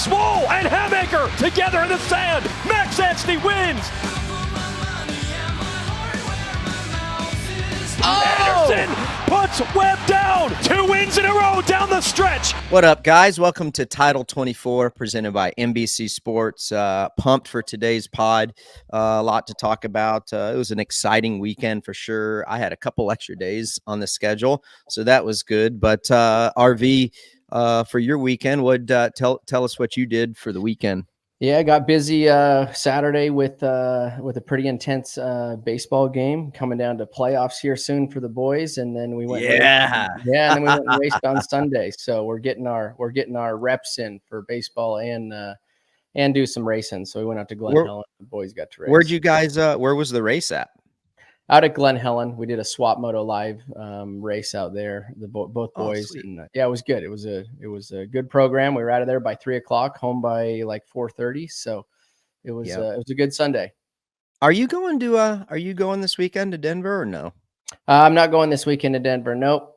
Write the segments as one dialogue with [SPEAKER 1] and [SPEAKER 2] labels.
[SPEAKER 1] Swoll and Hammaker together in the sand. Max Anstie wins. Anderson puts Webb down. 2 wins in a row down the stretch.
[SPEAKER 2] What up, guys? Welcome to Title 24, presented by NBC Sports. Pumped for today's pod. A lot to talk about. It was an exciting weekend for sure. I had a couple extra days on the schedule, so that was good. But RV, for your weekend, tell us what you did for the weekend.
[SPEAKER 3] Yeah, I got busy Saturday with a pretty intense baseball game coming down to playoffs here soon for the boys, and then we went and then we went and raced on Sunday. So we're getting our reps in for baseball and do some racing. So we went out to Glen Helen. The boys got to race.
[SPEAKER 2] Where'd you guys? Where was the race at?
[SPEAKER 3] Out at Glen Helen, we did a Swap Moto Live race out there. Both boys, and yeah, it was good. It was a good program. We were out of there by 3:00, home by like 4:30. So it was a good Sunday.
[SPEAKER 2] Are you going this weekend to Denver or no?
[SPEAKER 3] I'm not going this weekend to Denver. Nope.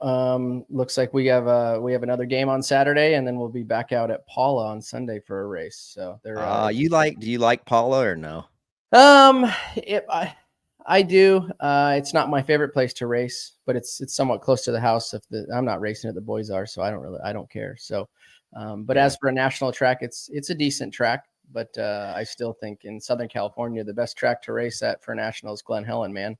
[SPEAKER 3] Looks like we have another game on Saturday, and then we'll be back out at Paula on Sunday for a race. So they're
[SPEAKER 2] do you like Paula or no?
[SPEAKER 3] I do. It's not my favorite place to race, but it's somewhat close to the house. I'm not racing it, the boys are, so I don't care. So, as for a national track, it's a decent track, but I still think in Southern California, the best track to race at for national is Glen Helen, man.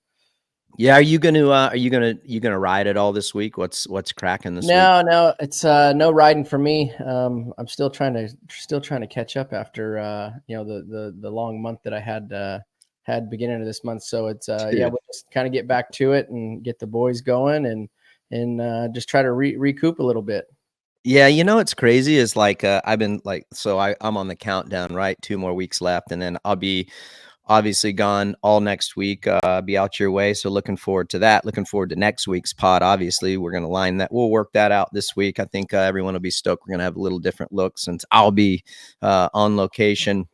[SPEAKER 2] Yeah, are you gonna ride it all this week? What's cracking this week?
[SPEAKER 3] No, it's no riding for me. I'm still trying to catch up after the long month that I had beginning of this month. So it's we'll just kind of get back to it and get the boys going and just try to recoup a little bit. Yeah,
[SPEAKER 2] it's crazy is like I've been like, so I'm on the countdown, right? 2 more weeks left, and then I'll be obviously gone all next week, be out your way. So looking forward to that. Looking forward to next week's pod. Obviously, we're gonna we'll work that out this week. I think everyone will be stoked. We're gonna have a little different look since I'll be on location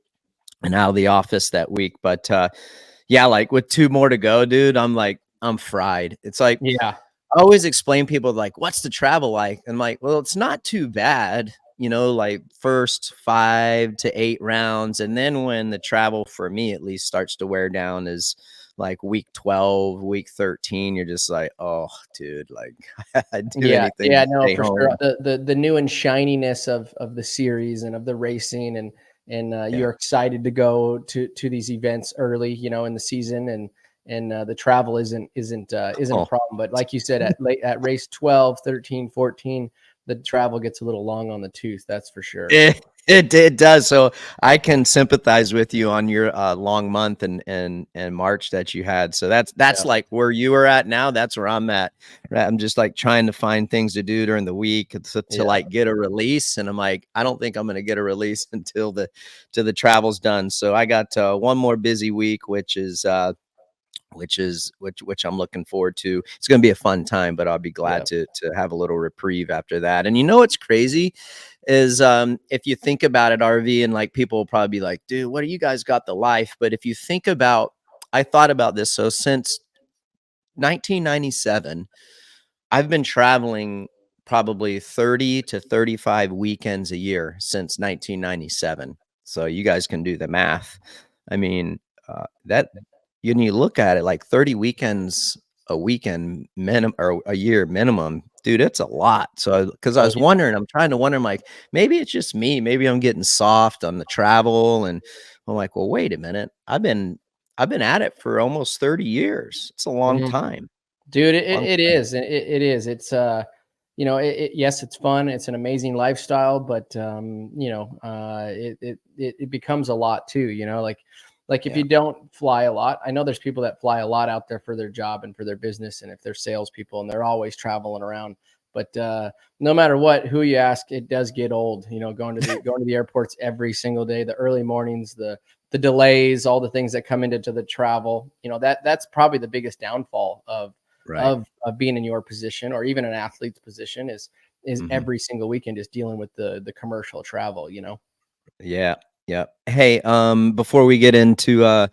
[SPEAKER 2] and out of the office that week. But like with 2 more to go, dude, I'm fried. It's like, I always explain people like, what's the travel like? And I'm like, well, it's not too bad, like first 5 to 8 rounds. And then when the travel for me at least starts to wear down is like week 12, week 13, you're just like, oh dude, like I'd do anything.
[SPEAKER 3] Yeah, no, for sure. The new and shininess of the series and of the racing and you're excited to go to these events early, in the season, and the travel isn't a problem. But like you said, at race 12, 13, 14, the travel gets a little long on the tooth. That's for sure.
[SPEAKER 2] It does. So I can sympathize with you on your long month and March that you had. So that's like where you are at now. That's where I'm at. I'm just like trying to find things to do during the week to like get a release. And I'm like, I don't think I'm going to get a release until the travel's done. So I got 1 more busy week, which I'm looking forward to. It's going to be a fun time, but I'll be glad to have a little reprieve after that. And what's crazy is if you think about it, RV, and like people will probably be like, dude, what do you guys got the life? But if you think about, I thought about this. So since 1997, I've been traveling probably 30 to 35 weekends a year since 1997. So you guys can do the math. I mean, that when you look at it, like 30 weekends a weekend minimum or a year minimum, dude, it's a lot. So because I was wondering, I'm trying to wonder, I'm like, maybe it's just me. Maybe I'm getting soft on the travel. And I'm like, well, wait a minute. I've been at it for almost 30 years. It's a long time.
[SPEAKER 3] Dude, it is. It is. It's yes, it's fun. It's an amazing lifestyle, but it becomes a lot too, like if you don't fly a lot. I know there's people that fly a lot out there for their job and for their business, and if they're salespeople and they're always traveling around. But no matter who you ask, it does get old. Going to the airports every single day, the early mornings, the delays, all the things that come into the travel. That's probably the biggest downfall of being in your position, or even an athlete's position, is every single weekend is dealing with the commercial travel.
[SPEAKER 2] Yeah. Hey, before we get into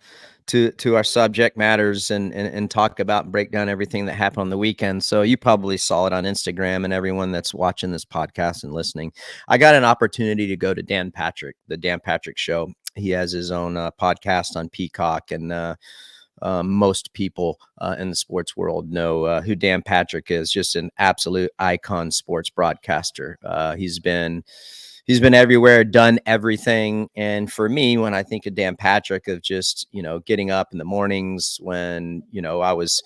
[SPEAKER 2] to our subject matters and talk about and break down everything that happened on the weekend. So you probably saw it on Instagram, and everyone that's watching this podcast and listening. I got an opportunity to go to Dan Patrick, the Dan Patrick Show. He has his own podcast on Peacock, and most people in the sports world know who Dan Patrick is. Just an absolute icon sports broadcaster. He's been everywhere, done everything. And for me, when I think of Dan Patrick, of just, getting up in the mornings when, I was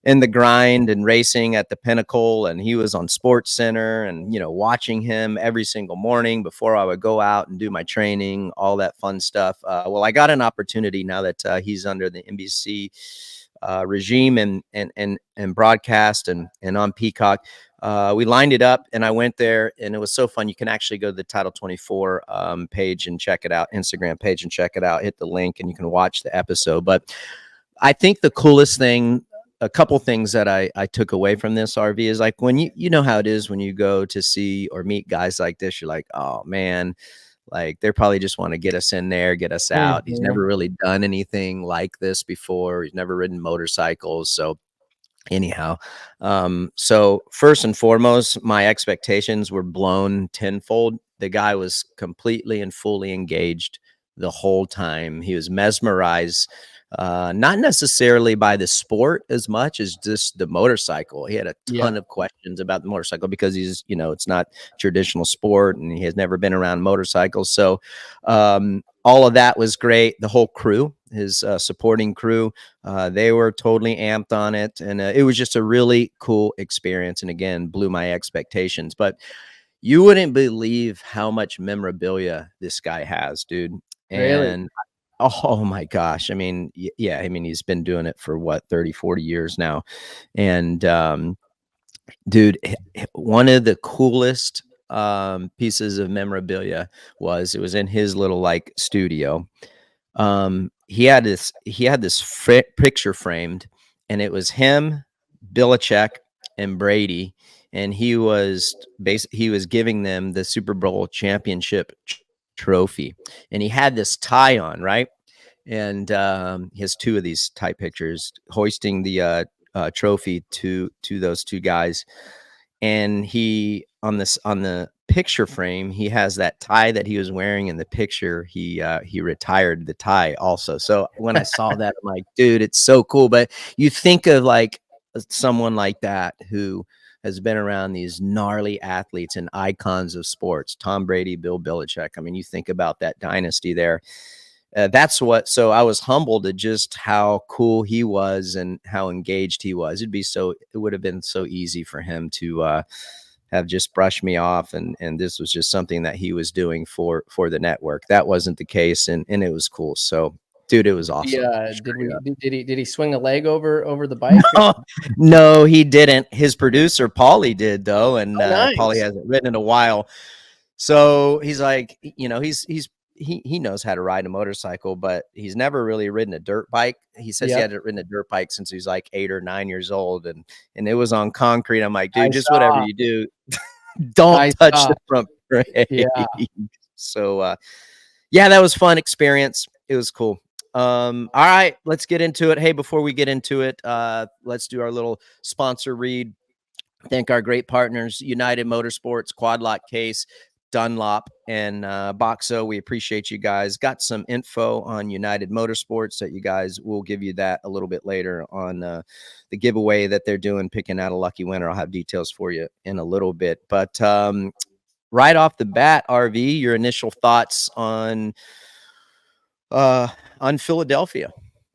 [SPEAKER 2] in the grind and racing at the Pinnacle, and he was on Sports Center, and, watching him every single morning before I would go out and do my training, all that fun stuff. Well, I got an opportunity now that he's under the NBC regime and broadcast and on Peacock. We lined it up, and I went there, and it was so fun. You can actually go to the Title 24 page and check it out, Instagram page, and check it out. Hit the link, and you can watch the episode. But I think the coolest thing, a couple things that I took away from this, RV, is like when you know how it is when you go to see or meet guys like this, you're like, oh man, like they probably just want to get us in there, get us out. He's never really done anything like this before. He's never ridden motorcycles. So anyhow, so first and foremost, my expectations were blown tenfold. The guy was completely and fully engaged the whole time. He was mesmerized, not necessarily by the sport as much as just the motorcycle. He had a ton of questions about the motorcycle because he's, it's not traditional sport, and he has never been around motorcycles. So all of that was great. The whole crew, his supporting crew, they were totally amped on it. And it was just a really cool experience. And again, blew my expectations. But you wouldn't believe how much memorabilia this guy has, dude.
[SPEAKER 3] Really?
[SPEAKER 2] And oh my gosh. I mean, yeah, I mean, he's been doing it for 30, 40 years now. And dude, one of the coolest pieces of memorabilia was in his little like studio. He had this picture framed, and it was him, Belichick, and Brady, and he was giving them the Super Bowl championship trophy, and he had this tie on, right? And he has two of these tie pictures hoisting the trophy to those two guys. And he on the picture frame, he has that tie that he was wearing in the picture. He retired the tie also. So when I saw that, I'm like, dude, it's so cool. But you think of like someone like that who has been around these gnarly athletes and icons of sports, Tom Brady, Bill Belichick. I mean, you think about that dynasty there. So I was humbled at just how cool he was and how engaged he was. It would have been so easy for him to have just brushed me off. And this was just something that he was doing for the network. That wasn't the case. And it was cool. So dude, it was awesome.
[SPEAKER 3] Did he swing a leg over the bike?
[SPEAKER 2] No, he didn't. His producer, Paulie, did though. And
[SPEAKER 3] nice.
[SPEAKER 2] Paulie hasn't ridden in a while. So he's like, he knows how to ride a motorcycle, but he's never really ridden a dirt bike. He says he hadn't ridden a dirt bike since he was like 8 or 9 years old. And it was on concrete. I'm like, dude, whatever you do, don't touch the front brake. Yeah. So, yeah, that was a fun experience. It was cool. All right, let's get into it. Hey, before we get into it, let's do our little sponsor read. Thank our great partners, United Motorsports, Quad Lock Case, Dunlop, and Boxo. We appreciate you guys. Got some info on United Motorsports that you guys will give you that a little bit later on the giveaway that they're doing, picking out a lucky winner. I'll have details for you in a little bit. But right off the bat, RV, your initial thoughts on Philadelphia?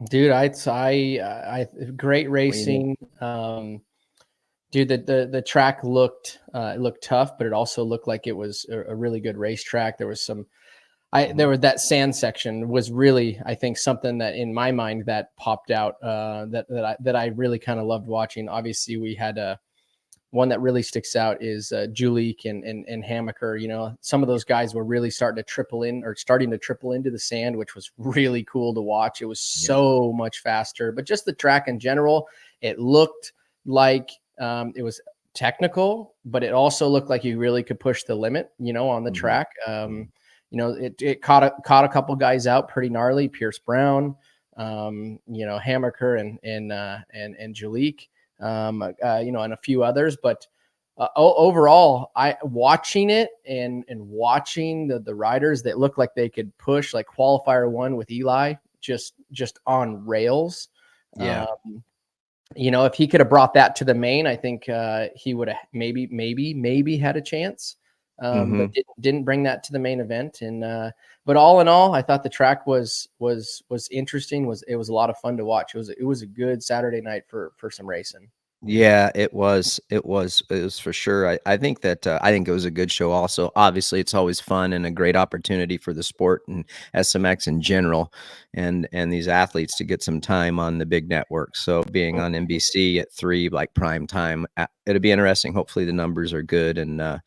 [SPEAKER 3] Dude, I great racing. Dude, the track looked tough, but it also looked like it was a really good racetrack. There was that sand section was really, I think, something that in my mind that popped out that I really kind of loved watching. Obviously, we had one that really sticks out is Jalek and Hammaker. Some of those guys were really starting to triple into the sand, which was really cool to watch. It was so much faster, but just the track in general, it looked like it was technical, but it also looked like you really could push the limit, on the track. It caught a couple guys out pretty gnarly. Pierce Brown, Hammaker and Jalek, and a few others. But overall, I watching it and watching the riders that look like they could push, like qualifier 1 with Eli, just on rails.
[SPEAKER 2] Yeah.
[SPEAKER 3] If he could have brought that to the main, I think he would have maybe had a chance. But didn't bring that to the main event. And but all in all, I thought the track was interesting. It was a lot of fun to watch. It was a good Saturday night for some racing.
[SPEAKER 2] Yeah, it was for sure. I think that I think it was a good show also. Obviously, it's always fun and a great opportunity for the sport and SMX in general, and these athletes to get some time on the big network. So being on NBC at 3, like prime time, it'll be interesting. Hopefully the numbers are good, and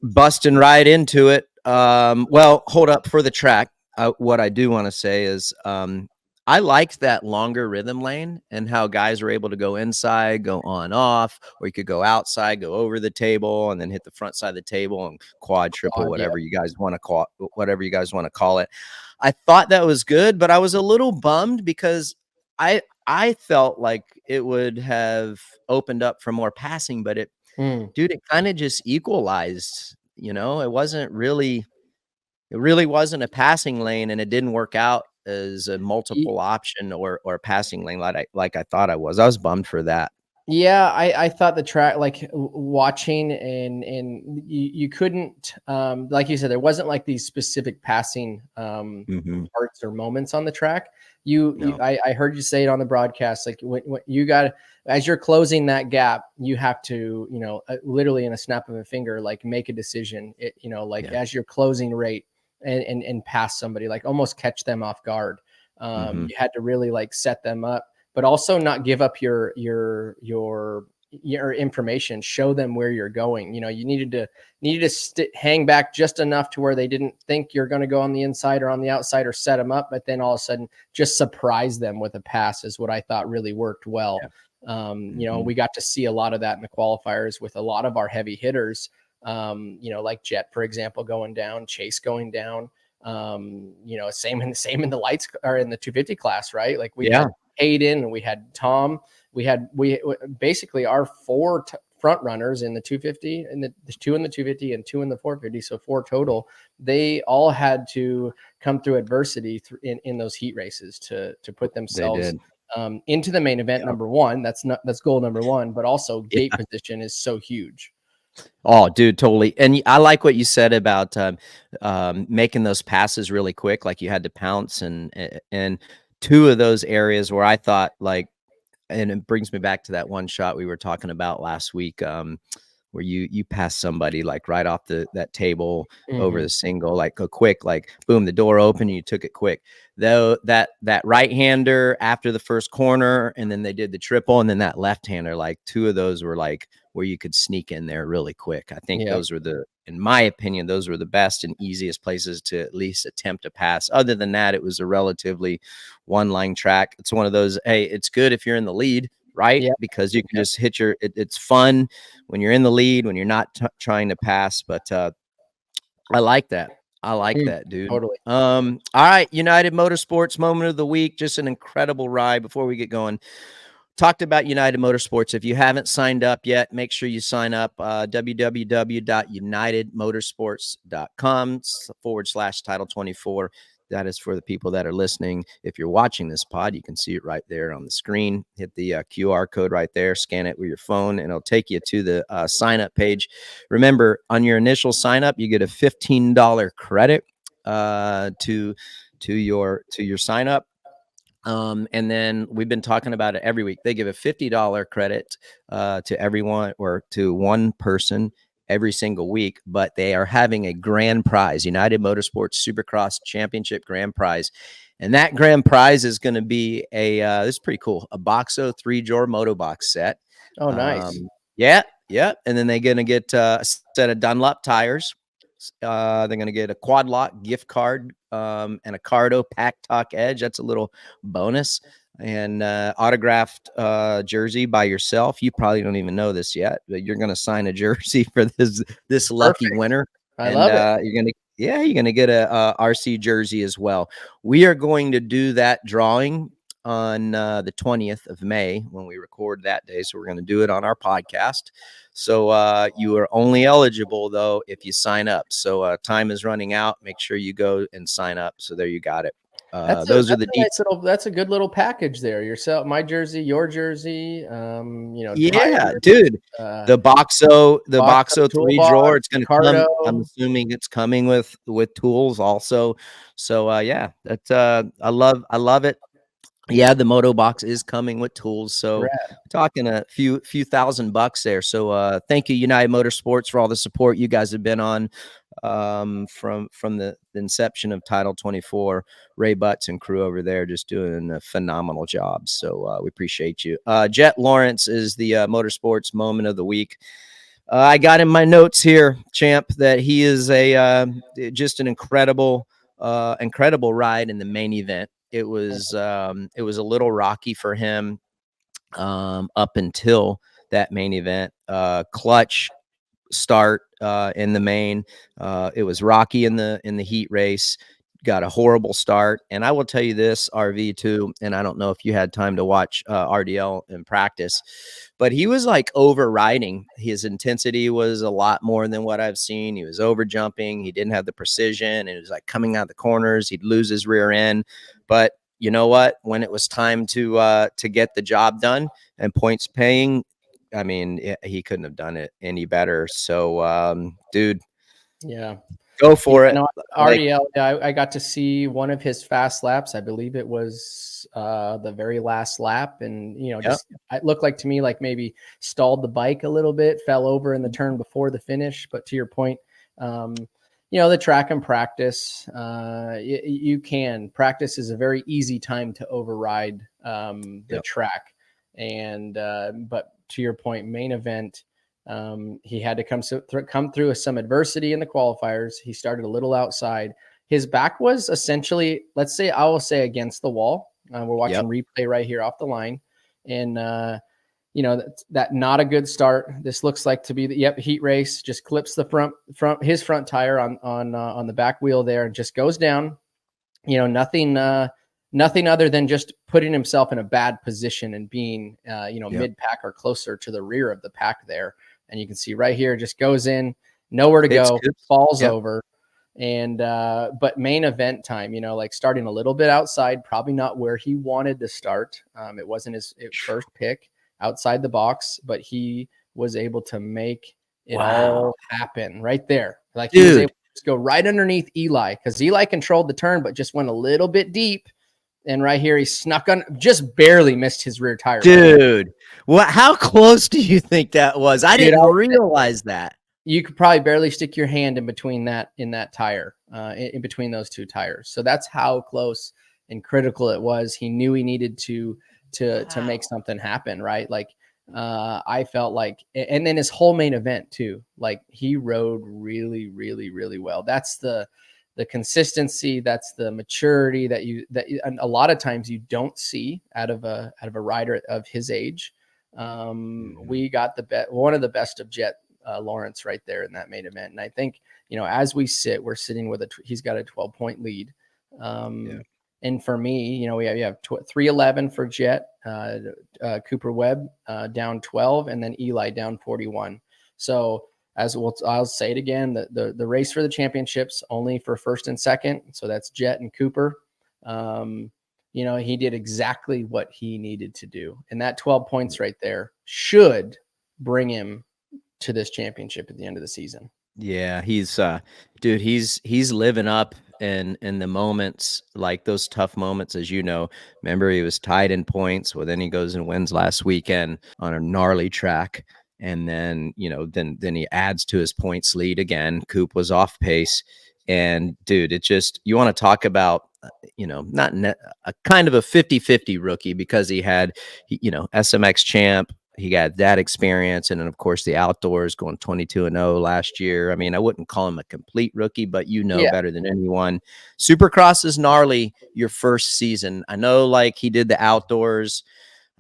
[SPEAKER 2] busting right into it. Well, hold up for the track. What I do want to say is I liked that longer rhythm lane and how guys were able to go inside, go on off, or you could go outside, go over the table, and then hit the front side of the table and quad, triple, whatever you guys want to call it. I thought that was good, but I was a little bummed because I felt like it would have opened up for more passing, but it kind of just equalized. It really wasn't a passing lane, and it didn't work out as a multiple option or passing lane like I thought I was. I was bummed for that.
[SPEAKER 3] Yeah, I thought the track, like watching and you couldn't, like you said, there wasn't like these specific passing parts or moments on the track. I heard you say it on the broadcast, like when you got, as you're closing that gap, you have to, literally in a snap of a finger, like make a decision, as you're closing rate and pass somebody, like almost catch them off guard. You had to really like set them up, but also not give up your information, show them where you're going. You needed to hang back just enough to where they didn't think you're going to go on the inside or on the outside or set them up, but then all of a sudden just surprise them with a pass is what I thought really worked well. We got to see a lot of that in the qualifiers with a lot of our heavy hitters, like Jett, for example, going down, Chase going down, same in the lights or in the 250 class, right? Like we had Haiden, we had Tom, we basically our 4 front runners in the 250 and the 2 in the 250 and 2 in the 450. So 4 total, they all had to come through adversity in those heat races to put themselves into the main event. Number 1, that's goal number 1, but also gate position is so huge.
[SPEAKER 2] Oh, dude, totally. And I like what you said about making those passes really quick, like you had to pounce, and 2 of those areas where I thought and it brings me back to that one shot we were talking about last week, where you pass somebody like right off that table over the single, like a quick, like boom, the door opened and you took it quick. Though that right-hander after the first corner, and then they did the triple, and then that left-hander, like 2 of those were like where you could sneak in there really quick. I think those were in my opinion, those were the best and easiest places to at least attempt to pass. Other than that, it was a relatively one-line track. It's one of those, hey, it's good if you're in the lead, right? Because you can just hit it's fun when you're in the lead, when you're not trying to pass. But I like that. I like that, dude.
[SPEAKER 3] Totally.
[SPEAKER 2] All right, United Motorsports moment of the week. Just an incredible ride. Before we get going, talked about United Motorsports. If you haven't signed up yet, make sure you sign up. www.unitedmotorsports.com/title 24. That is for the people that are listening. If you're watching this pod, you can see it right there on the screen. Hit the QR code right there, scan it with your phone, and it'll take you to the sign up page. Remember, on your initial sign up, you get a $15 credit to your sign up. And then we've been talking about it every week. They give a $50 credit to everyone, or to one person every single week, but they are having a grand prize, United Motorsports Supercross Championship grand prize. And that grand prize is going to be this is pretty cool, a Boxo 3-drawer moto box set.
[SPEAKER 3] Oh, nice.
[SPEAKER 2] Yeah. And then they're going to get a set of Dunlop tires. They're going to get a Quad Lock gift card and a Cardo Pack Talk Edge. That's a little bonus. And autographed jersey by yourself. You probably don't even know this yet, but you're going to sign a jersey for this lucky winner.
[SPEAKER 3] I love it.
[SPEAKER 2] Yeah, you're going to get a RC jersey as well. We are going to do that drawing on the 20th of May when we record that day. So we're going to do it on our podcast. So you are only eligible, though, if you sign up. So time is running out. Make sure you go and sign up. So there you got it. Those are the
[SPEAKER 3] that's a good little package there. Yourself, my jersey, your jersey.
[SPEAKER 2] Yeah,
[SPEAKER 3] tires,
[SPEAKER 2] dude. The Boxo 3 drawer. It's going to come. I'm assuming it's coming with tools also. So yeah, that's I love it. Yeah, the Moto Box is coming with tools. So talking a few $1,000 there. So thank you, United Motorsports, for all the support you guys have been on from the inception of Title 24. Ray Butts and crew over there just doing a phenomenal job. So we appreciate you. Jett Lawrence is the Motorsports Moment of the Week. I got in my notes here, champ, that he is just an incredible ride in the main event. It was a little rocky for him up until that main event. Clutch start in the main. It was rocky in the heat race. Got a horrible start. And I will tell you this, RV too, and I don't know if you had time to watch RDL in practice, but he was like overriding. His intensity was a lot more than what I've seen. He was over jumping. He didn't have the precision. It was like coming out of the corners. He'd lose his rear end. But you know what? When it was time to get the job done and points paying, I mean, he couldn't have done it any better. So, dude,
[SPEAKER 3] yeah,
[SPEAKER 2] go for it.
[SPEAKER 3] RDL, I got to see one of his fast laps. I believe it was the very last lap, and just it looked like to me like maybe stalled the bike a little bit, fell over in the turn before the finish. But to your point, the track and practice, you can practice is a very easy time to override the track, and but to your point, main event. He had to come through with some adversity in the qualifiers. He started a little outside. His back was essentially, I will say against the wall. We're watching replay right here off the line. And, that not a good start. This looks like to be the heat race, just clips the his front tire on the back wheel there and just goes down. Nothing other than just putting himself in a bad position and being, mid pack or closer to the rear of the pack there. And you can see right here, just goes in, nowhere to go, falls over. And, but main event time, starting a little bit outside, probably not where he wanted to start. It wasn't his first pick outside the box, but he was able to make it all happen right there. Like he was able to go right underneath Eli, because Eli controlled the turn, but just went a little bit deep. And right here, he snuck on, just barely missed his rear tire.
[SPEAKER 2] Dude, how close do you think that was? I didn't realize that.
[SPEAKER 3] You could probably barely stick your hand in between that tire, in between those two tires. So that's how close and critical it was. He knew he needed to make something happen, right? Like I felt like, and then his whole main event too. Like he rode really, really, really well. That's the consistency, that's the maturity that and a lot of times you don't see out of a rider of his age. We got one of the best of Jett Lawrence right there in that main event. And I think, as we're sitting with he's got a 12-point lead. And for me, we have 311 for Jett, Cooper Webb down 12, and then Eli down 41. So I'll say it again, the race for the championships only for first and second. So that's Jett and Cooper. He did exactly what he needed to do. And that 12 points right there should bring him to this championship at the end of the season.
[SPEAKER 2] Yeah, he's living up in the moments, like those tough moments, as you know. Remember, he was tied in points. Well, then he goes and wins last weekend on a gnarly track. And then, then he adds to his points lead again. Coop was off pace. And dude, it just, you want to talk about, not a kind of a 50-50 rookie, because he had, SMX champ, he got that experience. And then of course the outdoors, going 22-0 last year. I mean, I wouldn't call him a complete rookie, but better than anyone. Supercross is gnarly your first season. I know, like, he did the outdoors.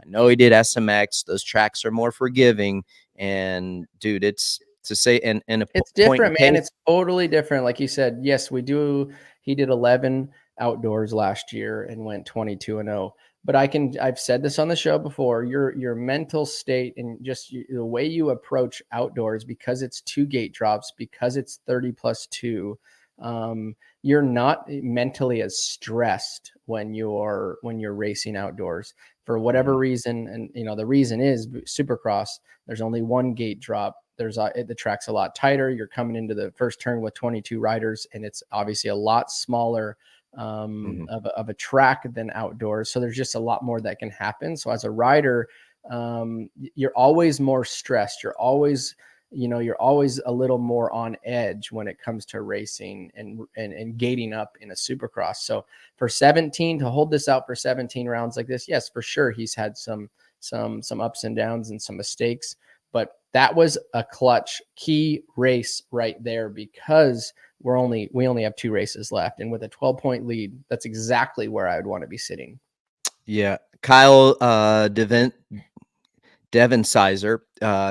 [SPEAKER 2] I know he did SMX. Those tracks are more forgiving. And dude, it's to say, and a
[SPEAKER 3] it's
[SPEAKER 2] point
[SPEAKER 3] different,
[SPEAKER 2] in
[SPEAKER 3] man.
[SPEAKER 2] pace.
[SPEAKER 3] It's totally different. Like you said, yes, we do. He did 11 outdoors last year and went 22-0. But I've said this on the show before, your mental state and just the way you approach outdoors, because it's 2 gate drops, because it's 30+2, you're not mentally as stressed when you're racing outdoors for whatever reason. And the reason is Supercross, there's only 1 gate drop. The track's a lot tighter. You're coming into the first turn with 22 riders, and it's obviously a lot smaller of a track than outdoors. So there's just a lot more that can happen. So as a rider, you're always more stressed. You're always a little more on edge when it comes to racing and gating up in a Supercross. So for 17 to hold this out for 17 rounds like this, yes, for sure, he's had some ups and downs and some mistakes, but that was a clutch key race right there, because we only have 2 races left, and with a 12-point lead, that's exactly where I would want to be sitting.
[SPEAKER 2] Yeah, Kyle Devin Sizer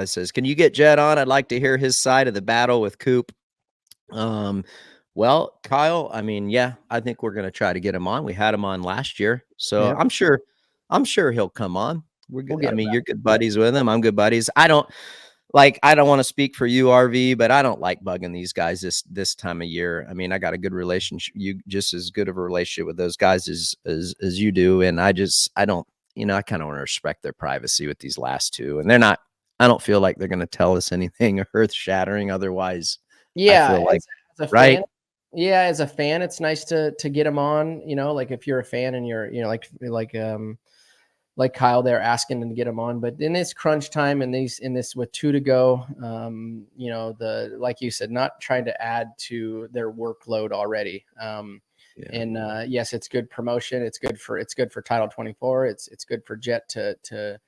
[SPEAKER 2] says, "Can you get Jett on? I'd like to hear his side of the battle with Coop." Well, Kyle, I mean, yeah, I think we're going to try to get him on. We had him on last year, so
[SPEAKER 3] Yeah.
[SPEAKER 2] I'm sure he'll come on. We're good.
[SPEAKER 3] We'll
[SPEAKER 2] I mean, you're good buddies with him. I'm good buddies. I don't want to speak for you, RV, but I don't like bugging these guys this time of year. I mean, I got a good relationship, you just as good of a relationship with those guys as you do, and I don't. I kind of want to respect their privacy with these last 2, and I don't feel like they're going to tell us anything earth shattering. Otherwise,
[SPEAKER 3] yeah,
[SPEAKER 2] I feel like,
[SPEAKER 3] as a
[SPEAKER 2] right?
[SPEAKER 3] fan, yeah, as a fan, it's nice to get them on. Like if you're a fan and you're like Kyle, they're asking them to get them on, but in this crunch time and in this with 2 to go, like you said, not trying to add to their workload already. And yes, it's good promotion. It's good for Title 24. It's good for Jett to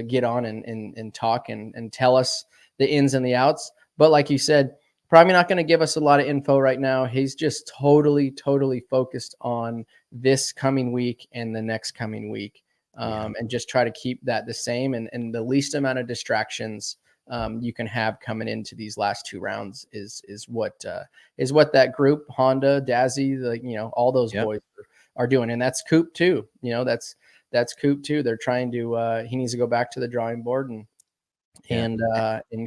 [SPEAKER 3] get on and talk and tell us the ins and the outs. But like you said, probably not going to give us a lot of info right now. He's just totally focused on this coming week and the next coming week, and just try to keep that the same and the least amount of distractions you can have coming into these last 2 rounds is what that group, Honda, Dazzy, all those boys are doing. And that's Coop too. That's Coop too. They're trying to, he needs to go back to the drawing board and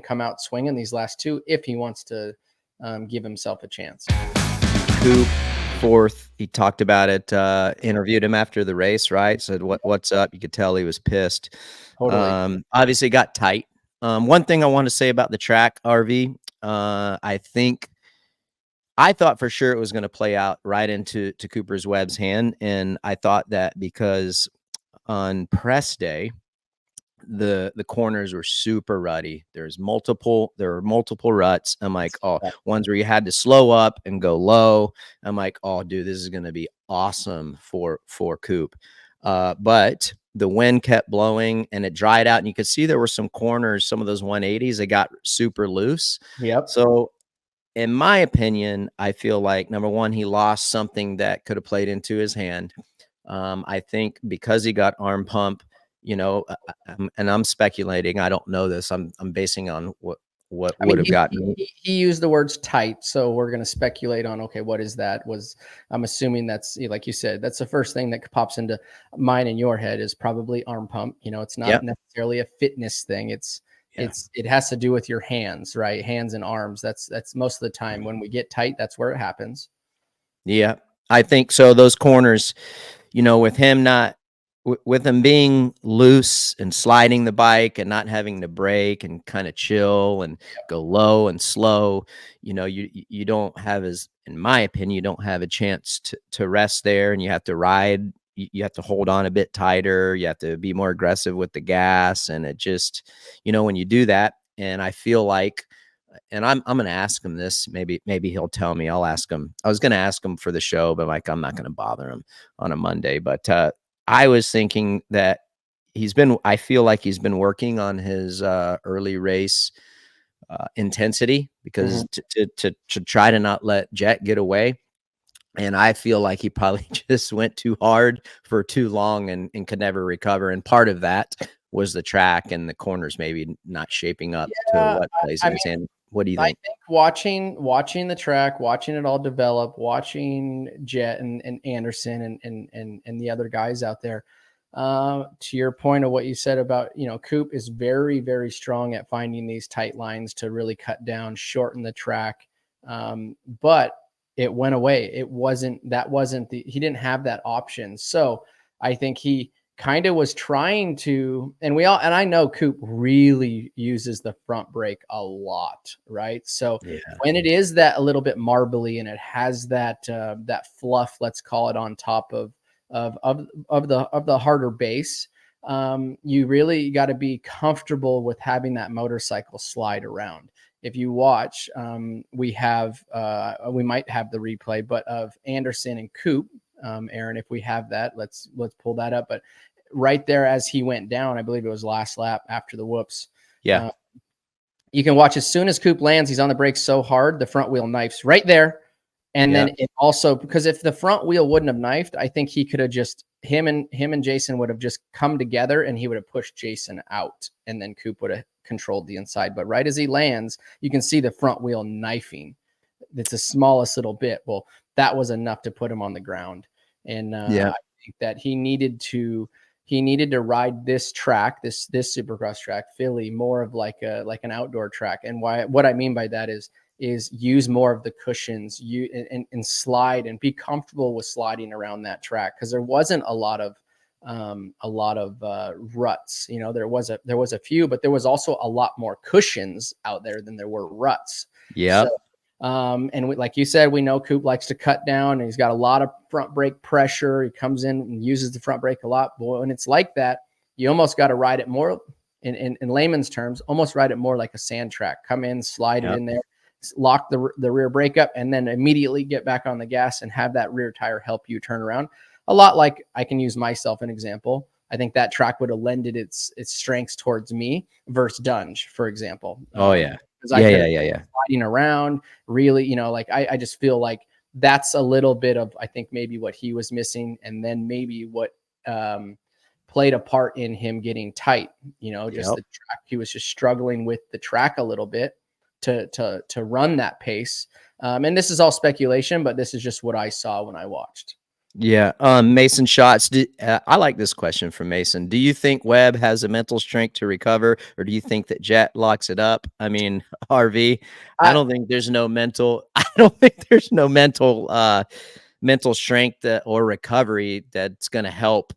[SPEAKER 3] come out swinging these last 2, if he wants to give himself a chance.
[SPEAKER 2] Coop, 4th. He talked about it, interviewed him after the race, right? Said, what's up? You could tell he was pissed.
[SPEAKER 3] Totally.
[SPEAKER 2] Obviously got tight. One thing I want to say about the track, RV, I thought for sure it was going to play out right into Cooper's Webb's hand. And I thought that because on press day, the corners were super rutty. There were multiple ruts. I'm like, ones where you had to slow up and go low. I'm like, oh, dude, this is going to be awesome for Coop. But the wind kept blowing and it dried out, and you could see there were some corners, some of those 180s, they got super loose.
[SPEAKER 3] Yep.
[SPEAKER 2] So in my opinion, I feel like, number one, he lost something that could have played into his hand. I think because he got arm pump, and I'm speculating, I don't know this. I'm basing on what would have gotten.
[SPEAKER 3] He used the words tight, so we're going to speculate on, okay, what is that? I'm assuming that's, like you said, that's the first thing that pops into mine and your head is probably arm pump. It's not necessarily a fitness thing. It has to do with your hands, right? Hands and arms. That's most of the time when we get tight, that's where it happens.
[SPEAKER 2] Yeah, I think so. Those corners, with him being loose and sliding the bike and not having to brake and kind of chill and go low and slow, you don't have, in my opinion, you don't have a chance to rest there, and you have to ride. You have to hold on a bit tighter. You have to be more aggressive with the gas. And it just, when you do that, and I feel like, and I'm going to ask him this, maybe he'll tell me. I'll ask him. I was going to ask him for the show, but I'm not going to bother him on a Monday. But I was thinking that I feel like he's been working on his early race intensity, because to try to not let Jett get away. And I feel like he probably just went too hard for too long and could never recover. And part of that was the track and the corners maybe not shaping up to what plays in his hand. What do you
[SPEAKER 3] I
[SPEAKER 2] think?
[SPEAKER 3] think watching the track, watching it all develop, watching Jett and Anderson and the other guys out there. To your point of what you said about, Coop is very, very strong at finding these tight lines to really cut down, shorten the track. But it went away. He didn't have that option. So I think he kind of was trying to, and I know Coop really uses the front brake a lot, right? So when it is that a little bit marbly and it has that fluff, let's call it, on top of the harder base, you really got to be comfortable with having that motorcycle slide around. If you watch, we might have the replay, but of Anderson and Coop. Aaron, if we have that, let's pull that up. But right there, as he went down, I believe it was last lap after the whoops.
[SPEAKER 2] Yeah.
[SPEAKER 3] You can watch as soon as Coop lands, he's on the brakes so hard, the front wheel knifes right there. And then it also, because if the front wheel wouldn't have knifed, I think he could have him and Jason would have just come together and he would have pushed Jason out, and then Coop would have controlled the inside. But right as he lands, you can see the front wheel knifing. It's the smallest little bit. Well, that was enough to put him on the ground. And I think that he needed to ride this track, this Supercross track, Philly, more of like an outdoor track. And what I mean by that is use more of the cushions, and slide and be comfortable with sliding around that track, because there wasn't a lot of ruts. There was a few, but there was also a lot more cushions out there than there were ruts.
[SPEAKER 2] Yeah.
[SPEAKER 3] So, like you said, we know Coop likes to cut down, and he's got a lot of front brake pressure. He comes in and uses the front brake a lot. Boy, when it's like that, you almost got to ride it more, in layman's terms, almost ride it more like a sand track. Come in, slide it in there, lock the rear brake up, and then immediately get back on the gas and have that rear tire help you turn around. A lot like, I can use myself an example. I think that track would have lended its strengths towards me versus Dunge, for example. Sliding around, really, I just feel like that's a little bit of, I think, maybe what he was missing, and then maybe what played a part in him getting tight. Just the track. He was just struggling with the track a little bit to run that pace. And this is all speculation, but this is just what I saw when I watched.
[SPEAKER 2] Yeah. Mason Shots. I like this question from Mason. Do you think Webb has a mental strength to recover, or do you think that Jett locks it up? I mean, RV, I don't think there's no mental mental strength or recovery that's going to help.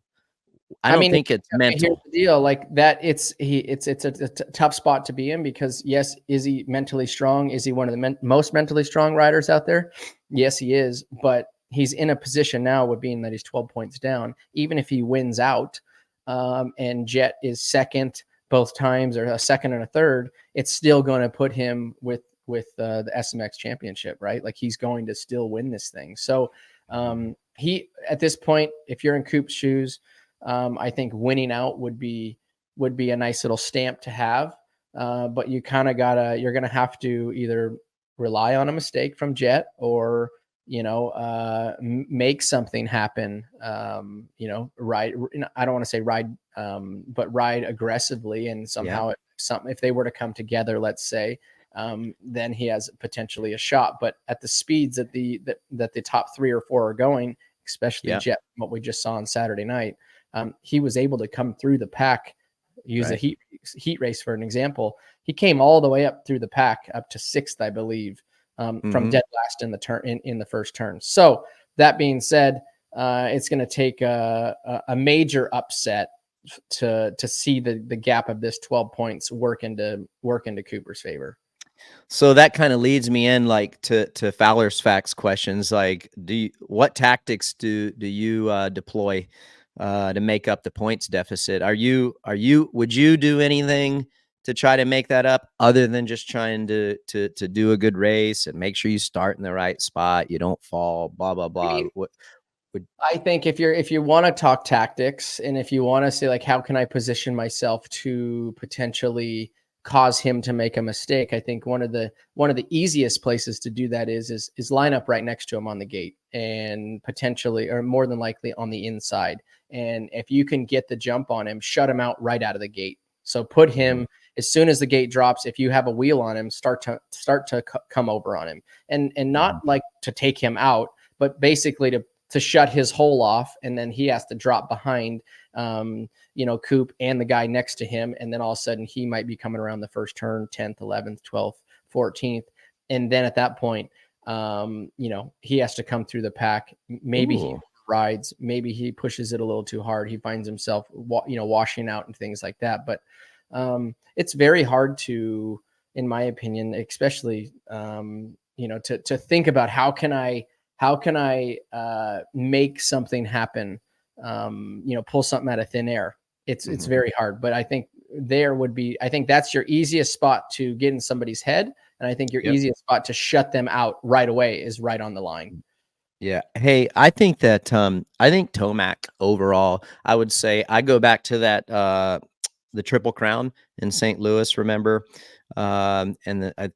[SPEAKER 2] I don't think it's mental.
[SPEAKER 3] Here's the deal, like that. It's a tough spot to be in, because yes, is he mentally strong? Is he one of the most mentally strong riders out there? Yes, he is, but he's in a position now, with being that he's 12 points down. Even if he wins out, and Jett is second both times, or a second and a third, it's still going to put him with the SMX championship, right? Like, he's going to still win this thing. So he, at this point, if you're in Coop's shoes, I think winning out would be a nice little stamp to have. But you kind of you're going to have to either rely on a mistake from Jett, or make something happen. Ride. I don't want to say ride, but ride aggressively, and somehow if they were to come together, let's say, then he has potentially a shot. But at the speeds that the top 3 or 4 are going, especially Jett, what we just saw on Saturday night, he was able to come through the pack. Use a heat race for an example. He came all the way up through the pack, up to 6th, I believe. From dead last in the turn in the first turn. So that being said, it's going to take a major upset to see the gap of this 12 points work into Cooper's favor.
[SPEAKER 2] So that kind of leads me in, like, to Fowler's Facts questions. Like, what tactics do you deploy to make up the points deficit? Would you do anything to try to make that up, other than just trying to do a good race and make sure you start in the right spot, you don't fall, blah blah blah?
[SPEAKER 3] I think if you want to talk tactics, and if you want to say, like, how can I position myself to potentially cause him to make a mistake, I think one of the easiest places to do that is line up right next to him on the gate, and potentially, or more than likely, on the inside. And if you can get the jump on him, shut him out right out of the gate. So put him, as soon as the gate drops, if you have a wheel on him, start to come over on him, and not like to take him out, but basically to shut his hole off, and then he has to drop behind, Coop and the guy next to him, and then all of a sudden he might be coming around the first turn, 10th, 11th, 12th, 14th, and then at that point, he has to come through the pack. Maybe he rides, maybe he pushes it a little too hard. He finds himself, washing out and things like that. But it's very hard to, in my opinion, especially, to think about how can I make something happen, pull something out of thin air. It's very hard, but I think that's your easiest spot to get in somebody's head. And I think your easiest spot to shut them out right away is right on the line.
[SPEAKER 2] Yeah. Hey, I think that I think Tomac overall, I would say I go back to that the Triple Crown in St. Louis, remember? I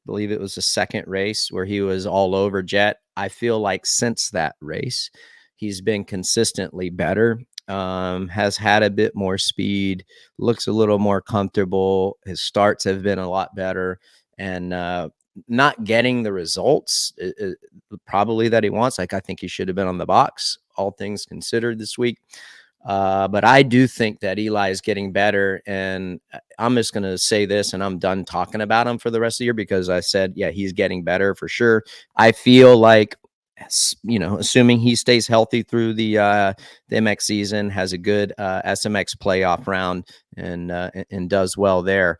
[SPEAKER 2] believe it was the second race where he was all over Jett. I feel like since that race, he's been consistently better. Has had a bit more speed, looks a little more comfortable. His starts have been a lot better, and not getting the results probably that he wants. Like, I think he should have been on the box, all things considered, this week. But I do think that Eli is getting better, and I'm just going to say this, and I'm done talking about him for the rest of the year, because I said, yeah, he's getting better for sure. I feel like, assuming he stays healthy through the MX season, has a good SMX playoff round, and does well there.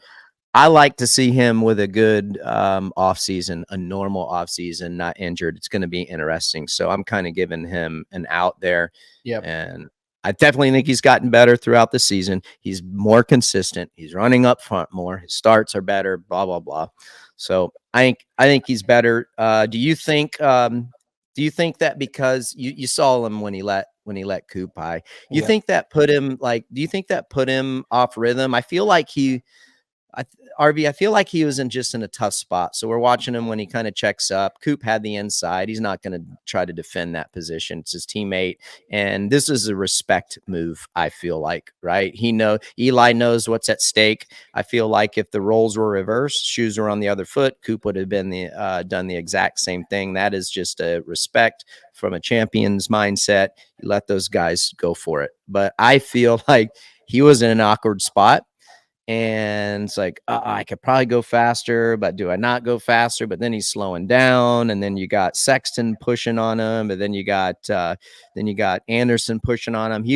[SPEAKER 2] I like to see him with a good off season, a normal off season, not injured. It's going to be interesting. So I'm kind of giving him an out there.
[SPEAKER 3] Yep.
[SPEAKER 2] And I definitely think he's gotten better throughout the season. He's more consistent. He's running up front more. His starts are better, blah, blah, blah. So I think he's better. Do you think that because you saw him when he let Coop high, you think that put him off rhythm? I feel like I feel like he was just in a tough spot. So we're watching him when he kind of checks up. Coop had the inside. He's not going to try to defend that position. It's his teammate. And this is a respect move, I feel like, right? Eli knows what's at stake. I feel like if the roles were reversed, shoes were on the other foot, Coop would have been done the exact same thing. That is just a respect from a champion's mindset. You let those guys go for it. But I feel like he was in an awkward spot. And it's like, I could probably go faster, but do I not go faster? But then he's slowing down, and then you got Sexton pushing on him, and then you got Anderson pushing on him.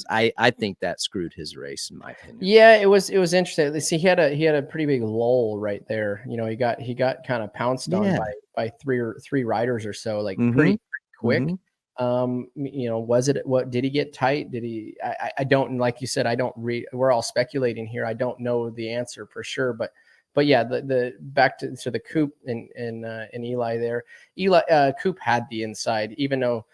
[SPEAKER 2] I think that screwed his race, in my opinion.
[SPEAKER 3] Yeah, it was interesting. See, he had a pretty big lull right there. He got kind of pounced on by three riders or so, like pretty quick. What did he get tight? Did he? I don't, like you said, I don't read. We're all speculating here. I don't know the answer for sure, but yeah, the back to the Coop and Eli there. Coop had the inside, even though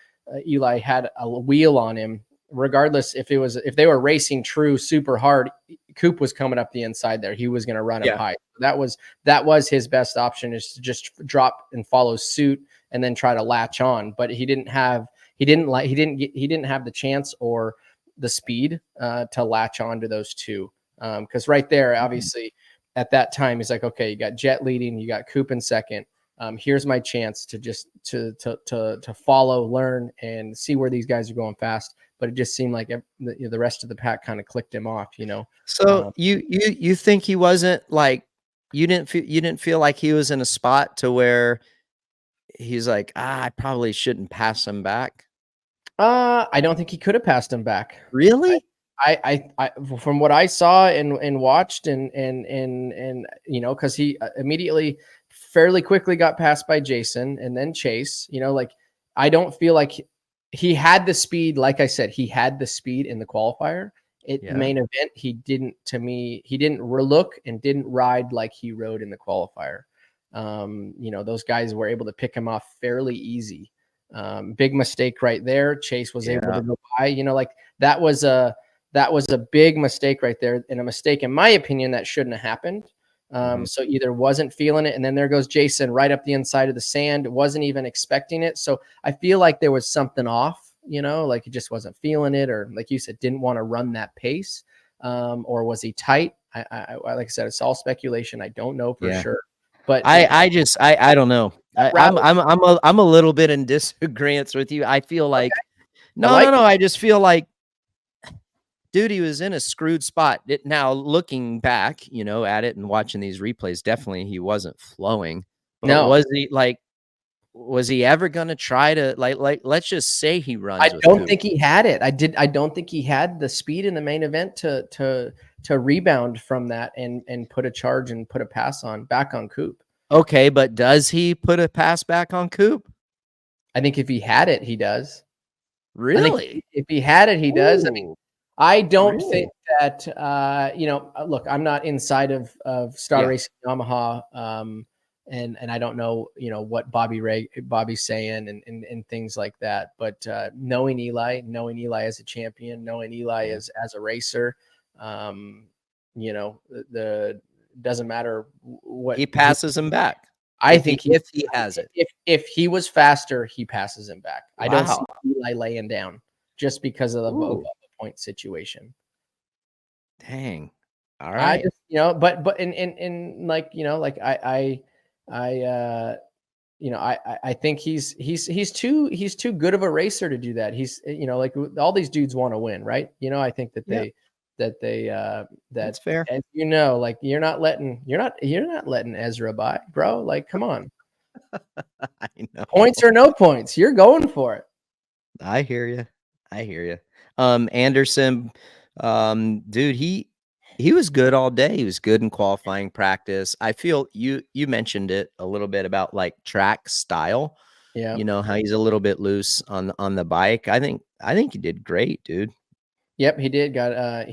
[SPEAKER 3] Eli had a wheel on him. Regardless if they were racing true super hard, Coop was coming up the inside there. He was going to run him high. That was his best option, is to just drop and follow suit and then try to latch on. But he didn't have the chance or the speed to latch on to those two. Because right there, obviously, at that time, he's like, okay, you got Jett leading, you got Coop in second. Here's my chance to just to follow, learn, and see where these guys are going fast. But it just seemed like the rest of the pack kind of clicked him off,
[SPEAKER 2] So you think he wasn't like, you didn't feel like he was in a spot to where he's like, I probably shouldn't pass him back?
[SPEAKER 3] I don't think he could have passed him back.
[SPEAKER 2] Really?
[SPEAKER 3] I from what I saw and watched and because he immediately fairly quickly got passed by Jason and then Chase. I don't feel like he had the speed. Like I said, he had the speed in the qualifier. Main event, he didn't look and didn't ride like he rode in the qualifier. Those guys were able to pick him off fairly easy. Big mistake right there. Chase was able to go by. That was a big mistake right there, and a mistake, in my opinion, that shouldn't have happened. So either wasn't feeling it, and then there goes Jason right up the inside of the sand, wasn't even expecting it. So I feel like there was something off, like he just wasn't feeling it, or like you said, didn't want to run that pace. Or was he tight? I like I said, it's all speculation. I don't know for
[SPEAKER 2] Yeah.
[SPEAKER 3] sure. But
[SPEAKER 2] I don't know. I'm a little bit in disagreement with you. I feel like no. I just feel like, dude, he was in a screwed spot. Now looking back, at it and watching these replays, definitely he wasn't flowing. But
[SPEAKER 3] no,
[SPEAKER 2] was he ever gonna try to like let's just say he runs?
[SPEAKER 3] I don't think he had it. I don't think he had the speed in the main event to rebound from that and put a charge and put a pass back on Coop.
[SPEAKER 2] Okay, but does he put a pass back on Coop?
[SPEAKER 3] I think if he had it, he does.
[SPEAKER 2] Really?
[SPEAKER 3] If he had it, he does. I mean, I don't
[SPEAKER 2] Really?
[SPEAKER 3] think that look, I'm not inside of Star Racing Yamaha, and I don't know, what Bobby's saying and things like that. But knowing Eli as a champion, knowing Eli as a racer, the doesn't matter what
[SPEAKER 2] he passes him back.
[SPEAKER 3] I think
[SPEAKER 2] if he has it.
[SPEAKER 3] If he was faster, he passes him back.
[SPEAKER 2] Wow.
[SPEAKER 3] I don't see Eli laying down just because of the point situation.
[SPEAKER 2] Dang. All right.
[SPEAKER 3] I just, but in like, I think he's too good of a racer to do that. He's, like all these dudes want to win, right? I think that that's fair. And like you're not letting Ezra by, bro. Like, come on.
[SPEAKER 2] I know.
[SPEAKER 3] Points or no points, you're going for it.
[SPEAKER 2] I hear you. Anderson, dude, he was good all day. He was good in qualifying practice. I feel you mentioned it a little bit about like track style.
[SPEAKER 3] Yeah.
[SPEAKER 2] How he's a little bit loose on the bike. I think he did great, dude.
[SPEAKER 3] Yep, he did. Got a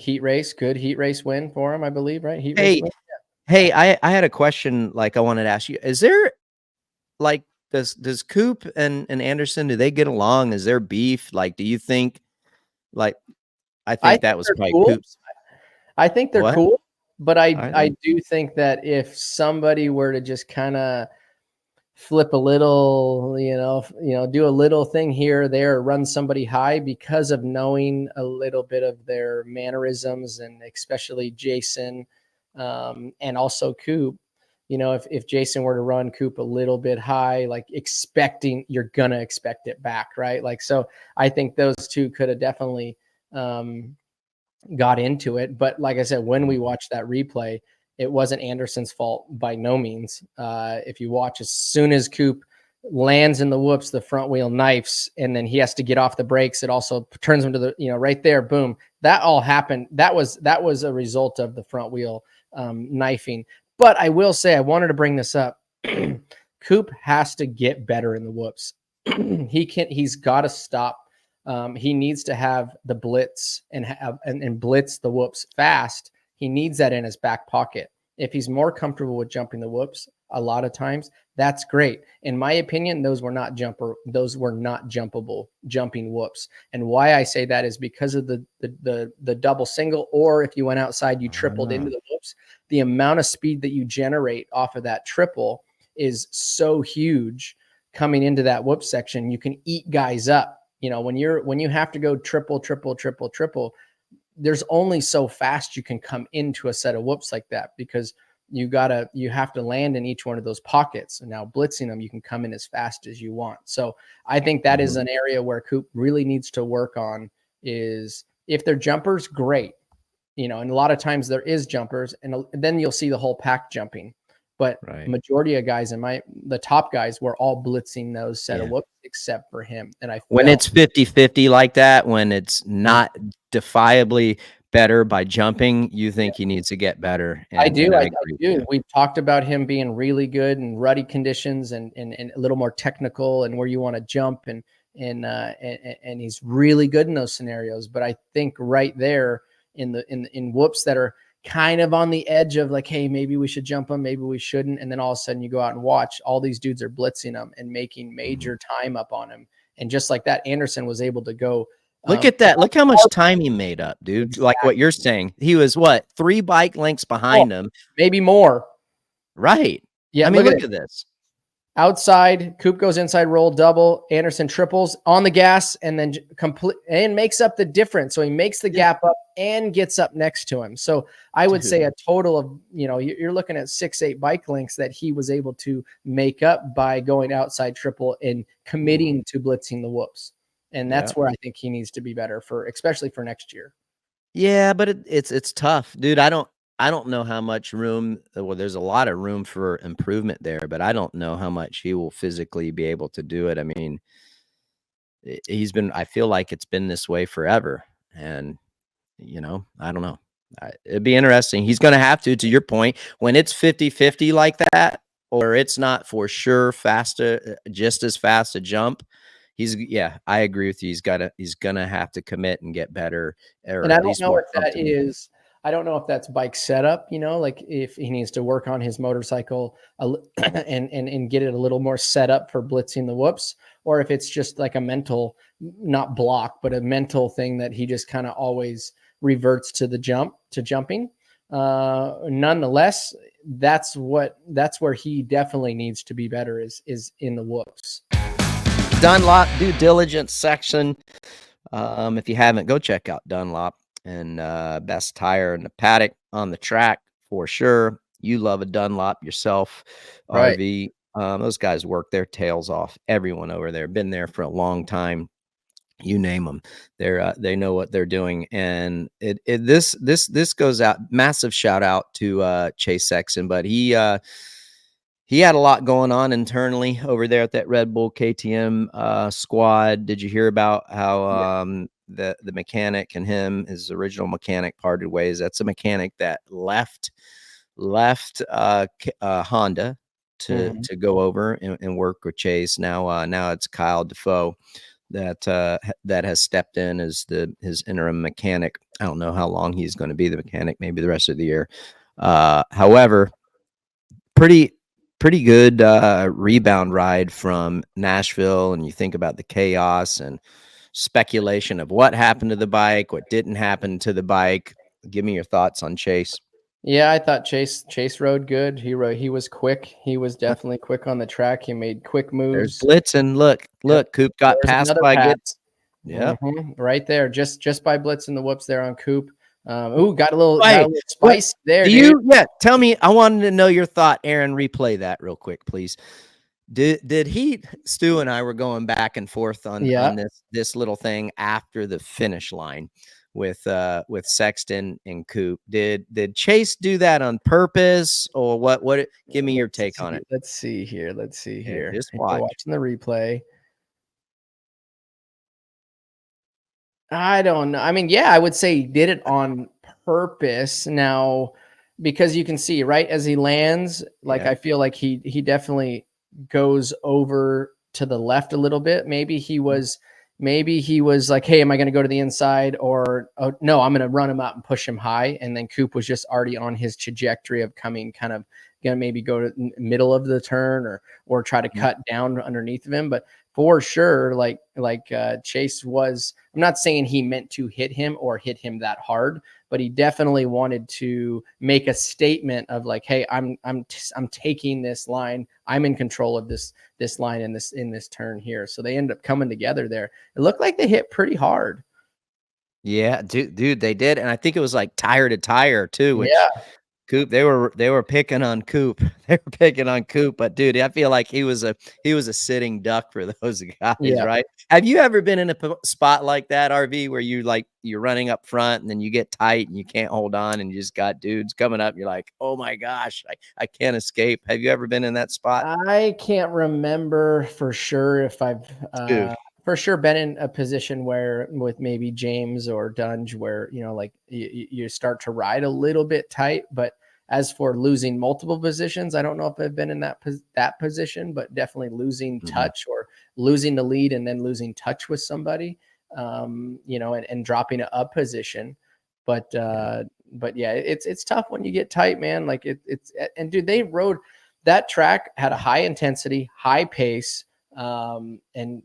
[SPEAKER 3] good heat race win for him, I believe, right?
[SPEAKER 2] Hey, I had a question like I wanted to ask you. Is there like does Coop and Anderson, do they get along? Is there beef? Like, do you think I think that was probably cool. Coop's.
[SPEAKER 3] I think they're cool, but I do think that if somebody were to just kind of flip a little, do a little thing here or there, run somebody high because of knowing a little bit of their mannerisms, and especially Jason, and also Coop. If Jason were to run Coop a little bit high, like you're gonna expect it back, right? Like, so I think those two could have definitely got into it. But like I said, when we watched that replay, it wasn't Anderson's fault by no means. If you watch, as soon as Coop lands in the whoops, the front wheel knifes, and then he has to get off the brakes. It also turns him to the, right there, boom. That all happened. That was a result of the front wheel knifing. But I will say, I wanted to bring this up. Coop has to get better in the whoops. He's got to stop. He needs to have the blitz and blitz the whoops fast. He needs that in his back pocket. If he's more comfortable with jumping the whoops, a lot of times, that's great. In my opinion, those were not jumpable jumping whoops. And why I say that is because of the double single, or if you went outside, you tripled into the whoops. The amount of speed that you generate off of that triple is so huge coming into that whoop section. You can eat guys up. When you have to go triple, there's only so fast you can come into a set of whoops like that, because you have to land in each one of those pockets. And now blitzing them, you can come in as fast as you want. So I think that is an area where Coop really needs to work on, is if they're jumpers, great. And a lot of times there is jumpers, and then you'll see the whole pack jumping. But majority of guys the top guys were all blitzing those set of whoops except for him. And
[SPEAKER 2] when it's 50-50 like that, when it's not defiably better by jumping, you think he needs to get better. And,
[SPEAKER 3] I do. We talked about him being really good in ruddy conditions and a little more technical, and where you want to jump, and he's really good in those scenarios. But I think right there in whoops that are kind of on the edge of like, hey, maybe we should jump them, maybe we shouldn't. And then all of a sudden you go out and watch, all these dudes are blitzing them and making major time up on him. And just like that, Anderson was able to go.
[SPEAKER 2] Look at that. Look how much time he made up, dude. Exactly. Like what you're saying. He was 3 bike lengths behind him.
[SPEAKER 3] Maybe more.
[SPEAKER 2] Right.
[SPEAKER 3] Yeah.
[SPEAKER 2] I mean, look at this.
[SPEAKER 3] outside, Coop goes inside roll double, Anderson triples on the gas, and then makes up the difference. So he makes the gap up and gets up next to him. So I would say a total of, you're looking at 6-8 bike lengths that he was able to make up by going outside triple and committing to blitzing the whoops. And that's where I think he needs to be better especially for next year.
[SPEAKER 2] Yeah, but it's tough, dude. I don't know how much room. Well, there's a lot of room for improvement there, but I don't know how much he will physically be able to do it. I mean, I feel like it's been this way forever, and I don't know. It'd be interesting. He's going to have to your point, when it's 50-50 like that, or it's not for sure just as fast a jump. I agree with you. He's gonna have to commit and get better.
[SPEAKER 3] And I don't know what that is. I don't know if that's bike setup, like if he needs to work on his motorcycle and get it a little more set up for blitzing the whoops, or if it's just like a mental, not block, but a mental thing that he just kind of always reverts to jumping. Nonetheless, that's where he definitely needs to be better is in the whoops.
[SPEAKER 2] Dunlop due diligence section. If you haven't, go check out Dunlop and best tire in the paddock on the track for sure. You love a Dunlop yourself,
[SPEAKER 3] right.
[SPEAKER 2] RV. Those guys work their tails off. Everyone over there been there for a long time. You name them, they know what they're doing. And this goes out. Massive shout out to Chase Sexton, but he had a lot going on internally over there at that Red Bull KTM squad. Did you hear about how the mechanic and his original mechanic parted ways? That's a mechanic that left Honda to go over and work with Chase. Now it's Kyle Defoe that has stepped in as his interim mechanic. I don't know how long he's going to be the mechanic, maybe the rest of the year. However, pretty good rebound ride from Nashville. And you think about the chaos and speculation of what happened to the bike, what didn't happen to the bike. Give me your thoughts on Chase.
[SPEAKER 3] Yeah, I thought Chase rode good. He was quick. He was definitely quick on the track. He made quick moves.
[SPEAKER 2] There's blitzing. Look, Coop got passed by good.
[SPEAKER 3] Yeah, right there, just by blitzing the whoops there on Coop. Got a little spice there.
[SPEAKER 2] Tell me. I wanted to know your thought, Aaron. Replay that real quick, please. Did Stu and I were going back and forth on this little thing after the finish line with Sexton and Coop. Did Chase do that on purpose, or what? Give me your take on it.
[SPEAKER 3] Let's see here.
[SPEAKER 2] Just watching
[SPEAKER 3] the replay. I don't know. I mean, I would say he did it on purpose now, because you can see right as he lands, I feel like he definitely goes over to the left a little bit. Maybe he was like, hey, am I going to go to the inside, or no, I'm going to run him out and push him high. And then Coop was just already on his trajectory of coming, kind of going to maybe go to the middle of the turn or try to cut down underneath of him. But for sure, Chase was, I'm not saying he meant to hit him or hit him that hard, but he definitely wanted to make a statement of like, hey, I'm taking this line. I'm in control of this line in this turn here. So they end up coming together there. It looked like they hit pretty hard.
[SPEAKER 2] Yeah, dude, they did. And I think it was like tire to tire too, which Coop, they were picking on Coop. They were picking on Coop, but dude, I feel like he was a sitting duck for those guys, right? Have you ever been in a spot like that, RV, where you're running up front and then you get tight and you can't hold on and you just got dudes coming up? You're like, oh my gosh, I can't escape. Have you ever been in that spot?
[SPEAKER 3] I can't remember for sure if I've for sure been in a position where with maybe James or Dunge where, you start to ride a little bit tight. But as for losing multiple positions, I don't know if I've been in that position, but definitely losing touch or losing the lead and then losing touch with somebody, and dropping a position. But yeah, it's tough when you get tight, man. Like and dude, they rode that track, had a high intensity, high pace, and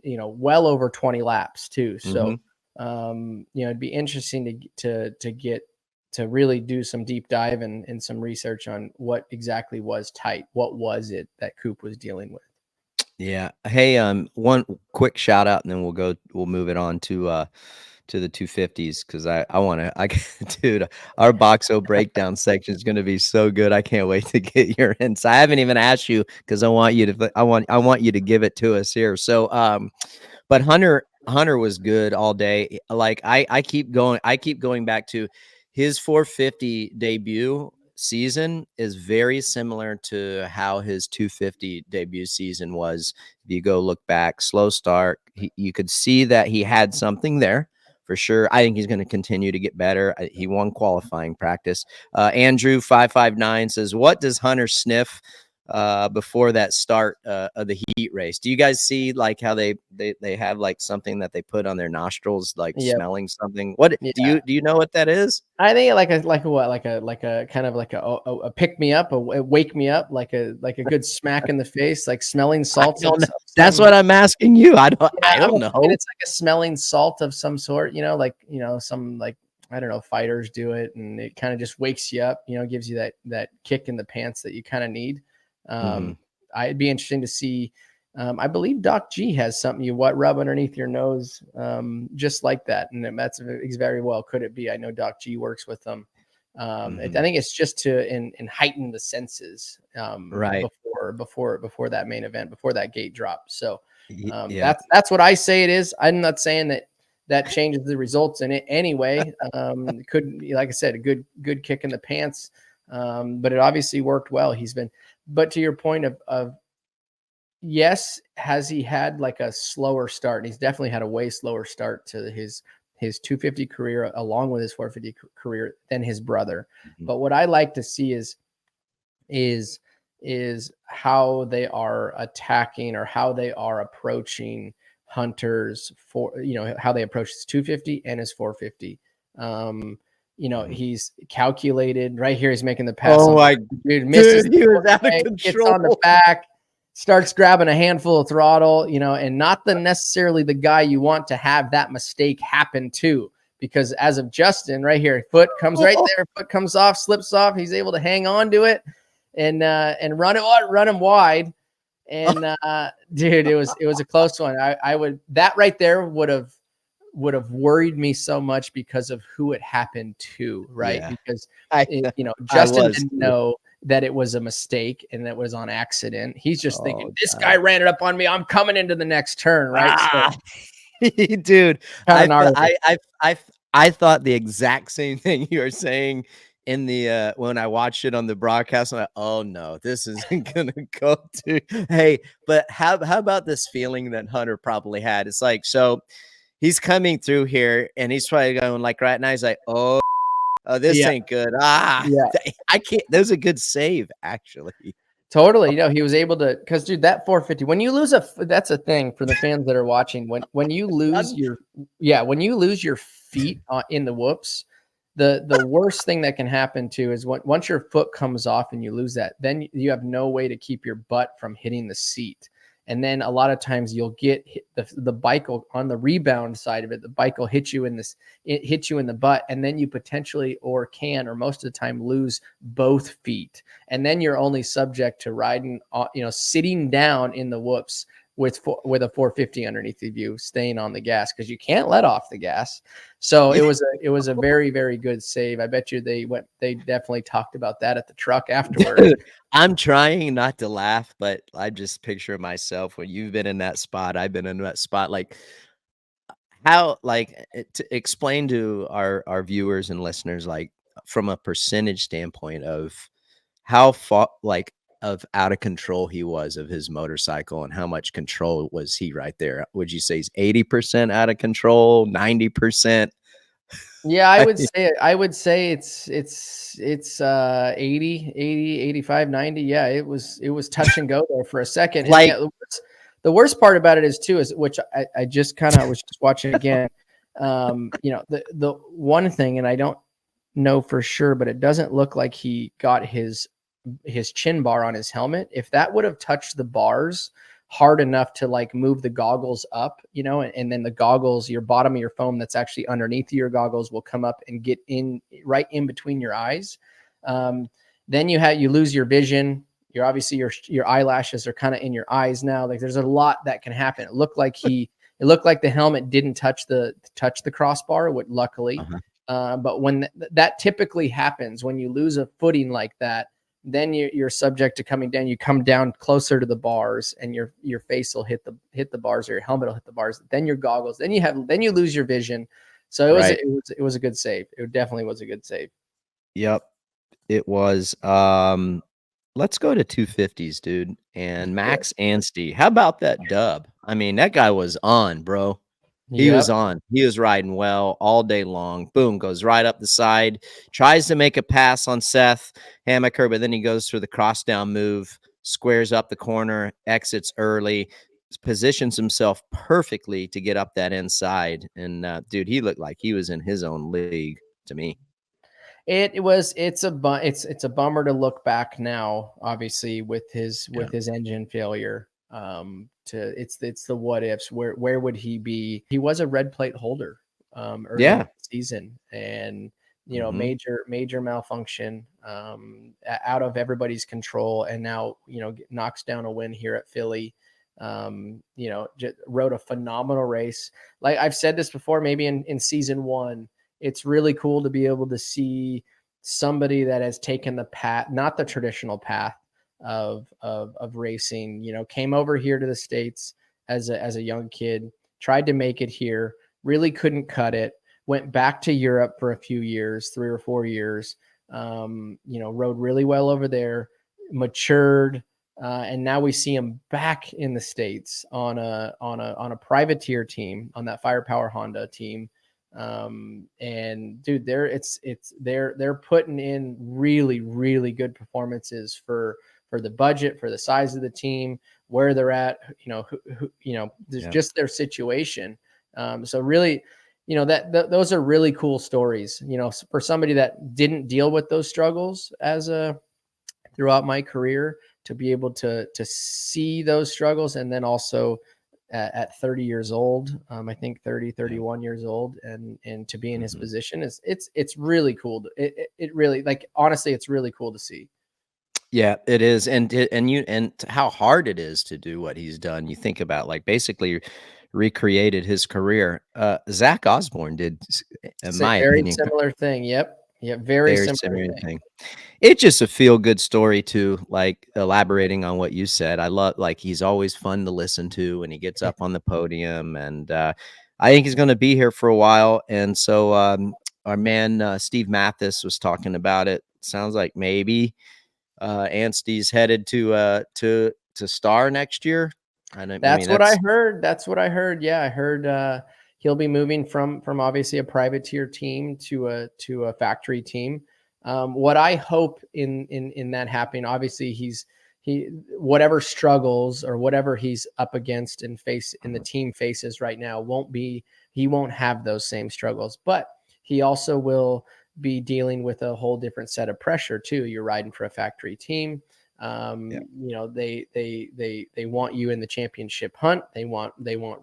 [SPEAKER 3] well over 20 laps too. So it'd be interesting to get to really do some deep dive and some research on what exactly was tight. What was it that Coop was dealing with?
[SPEAKER 2] Yeah. Hey, one quick shout out, and then we'll move it on to the 250s, because I want to, dude, our Boxo breakdown section is going to be so good. I can't wait to get your insight. I haven't even asked you because I want you to give it to us here. So, but Hunter was good all day. Like I keep going back to his 450 debut season is very similar to how his 250 debut season was. If you go look back, slow start, you could see that he had something there for sure. I think he's going to continue to get better. He won qualifying practice. Andrew 559 says, what does Hunter sniff before that start of the heat race? Do you guys see like how they have like something that they put on their nostrils, like smelling something? What do you know what that is?
[SPEAKER 3] I think like a kind of like a pick me up, a wake me up, like a good smack in the face, like smelling salt.
[SPEAKER 2] That's what I'm asking you. I don't know.
[SPEAKER 3] It's like a smelling salt of some sort, like some, like, I don't know, fighters do it, and it kind of just wakes you up, gives you that kick in the pants that you kind of need. It'd be interesting to see. I believe Doc G has something you rub underneath your nose, just like that. And that's very well. Could it be? I know Doc G works with them. I think it's just to heighten the senses,
[SPEAKER 2] right
[SPEAKER 3] before that main event, before that gate drop. So, that's what I say it is. I'm not saying that changes the results in it anyway. It could be, like I said, a good kick in the pants. But it obviously worked well. But to your point of yes, has he had like a slower start? He's definitely had a way slower start to his 250 career, along with his 450 career, than his brother. But what I like to see is how they are attacking, or how they are approaching Hunter's how they approach his 250 and his 450. He's calculated right here. He's making the pass.
[SPEAKER 2] Oh my
[SPEAKER 3] dude, misses.
[SPEAKER 2] He was out of control.
[SPEAKER 3] Gets on the back, starts grabbing a handful of throttle, and not necessarily the guy you want to have that mistake happen to, because as of Justin right here, foot comes right there, foot comes off, slips off. He's able to hang on to it and run him wide. And dude, it was a close one. That right there would have worried me so much because of who it happened to, right? Yeah. Because Justin didn't know that it was a mistake and that was on accident. He's just thinking, this guy ran it up on me, I'm coming into the next turn, right? So,
[SPEAKER 2] dude, I thought the exact same thing you were saying in the when I watched it on the broadcast. I'm like, oh no, this isn't gonna go to. Hey, but how about this feeling that Hunter probably had? It's like, so he's coming through here and he's probably going like right now, he's like, oh, this ain't good. I can't. That was a good save, actually.
[SPEAKER 3] Totally. He was able to, because dude, that 450, when you lose that's a thing for the fans that are watching. When you lose your feet in the whoops, the worst thing that can happen too is once your foot comes off and you lose that, then you have no way to keep your butt from hitting the seat. And then a lot of times you'll get the bike on the rebound side of it. The bike will hit you in the butt, and then you potentially or most of the time lose both feet. And then you're only subject to riding, sitting down in the whoops with a 450 underneath of you, staying on the gas, because you can't let off the gas. So it was a very, very good save. I bet you they definitely talked about that at the truck afterwards.
[SPEAKER 2] I'm trying not to laugh, but I just picture myself when you've been in that spot. I've been in that spot. Like, how, like, to explain to our viewers and listeners, like, from a percentage standpoint of how far, like, of out of control he was of his motorcycle, and how much control was he right there? Would you say he's 80% out of control, 90%?
[SPEAKER 3] Yeah, I would say it's 80, 85, 90. Yeah, it was touch and go there for a second.
[SPEAKER 2] Like,
[SPEAKER 3] the worst part about it is which I just kind of was just watching again. The one thing, and I don't know for sure, but it doesn't look like he got his chin bar on his helmet. If that would have touched the bars hard enough to like move the goggles up, and then the goggles, your bottom of your foam that's actually underneath your goggles will come up and get in right in between your eyes. Then you lose your vision. You're obviously your eyelashes are kind of in your eyes now. Like there's a lot that can happen. It looked like the helmet didn't touch the crossbar, which luckily. But when that typically happens, when you lose a footing like that, then you're subject to coming down. You come down closer to the bars, and your face will hit the bars, or your helmet will hit the bars. Then your goggles. Then you lose your vision. So it was a good save. It definitely was a good save.
[SPEAKER 2] Yep, it was. Let's go to 250s, dude. And Max Anstie. How about that dub? I mean, that guy was on, bro. He was on. He was riding well all day long. Boom, goes right up the side. Tries to make a pass on Seth Hammaker, but then he goes for the cross down move, squares up the corner, exits early, positions himself perfectly to get up that inside. And dude, he looked like he was in his own league to me.
[SPEAKER 3] It's a bummer to look back now, obviously with his engine failure. It's the what ifs. Where would he be? He was a red plate holder early in the season, and major malfunction out of everybody's control, and now knocks down a win here at Philly. Just rode a phenomenal race. Like I've said this before, maybe in season 1, it's really cool to be able to see somebody that has taken the path, not the traditional path of racing, came over here to the States as a young kid, tried to make it here, really couldn't cut it, went back to Europe for a few years, 3 or 4 years, rode really well over there, matured, and now we see him back in the States on a privateer team, on that Firepower Honda team. And dude, they're putting in really, really good performances for the budget, for the size of the team, where they're at, just their situation. So really, those are really cool stories, for somebody that didn't deal with those struggles throughout my career, to be able to see those struggles. And then also at 30 years old, I think 31 years old, and to be in his position it's really cool. It really, like, honestly, it's really cool to see.
[SPEAKER 2] Yeah, it is. And how hard it is to do what he's done. You think about, like, basically recreated his career. Zach Osborne did, in my opinion,
[SPEAKER 3] similar thing. Yep. Very similar thing.
[SPEAKER 2] It's just a feel-good story too, like elaborating on what you said. I love, like, he's always fun to listen to when he gets up on the podium, and I think he's going to be here for a while. And so our man Steve Mathis was talking about it. Sounds like maybe Anstie's headed to Star next year.
[SPEAKER 3] That's what I heard. Yeah, I heard he'll be moving from obviously a privateer team to a factory team. What I hope in that happening, obviously he whatever struggles or whatever he's up against and the team faces right now he won't have those same struggles, but he also will be dealing with a whole different set of pressure too. You're riding for a factory team. They want you in the championship hunt. They want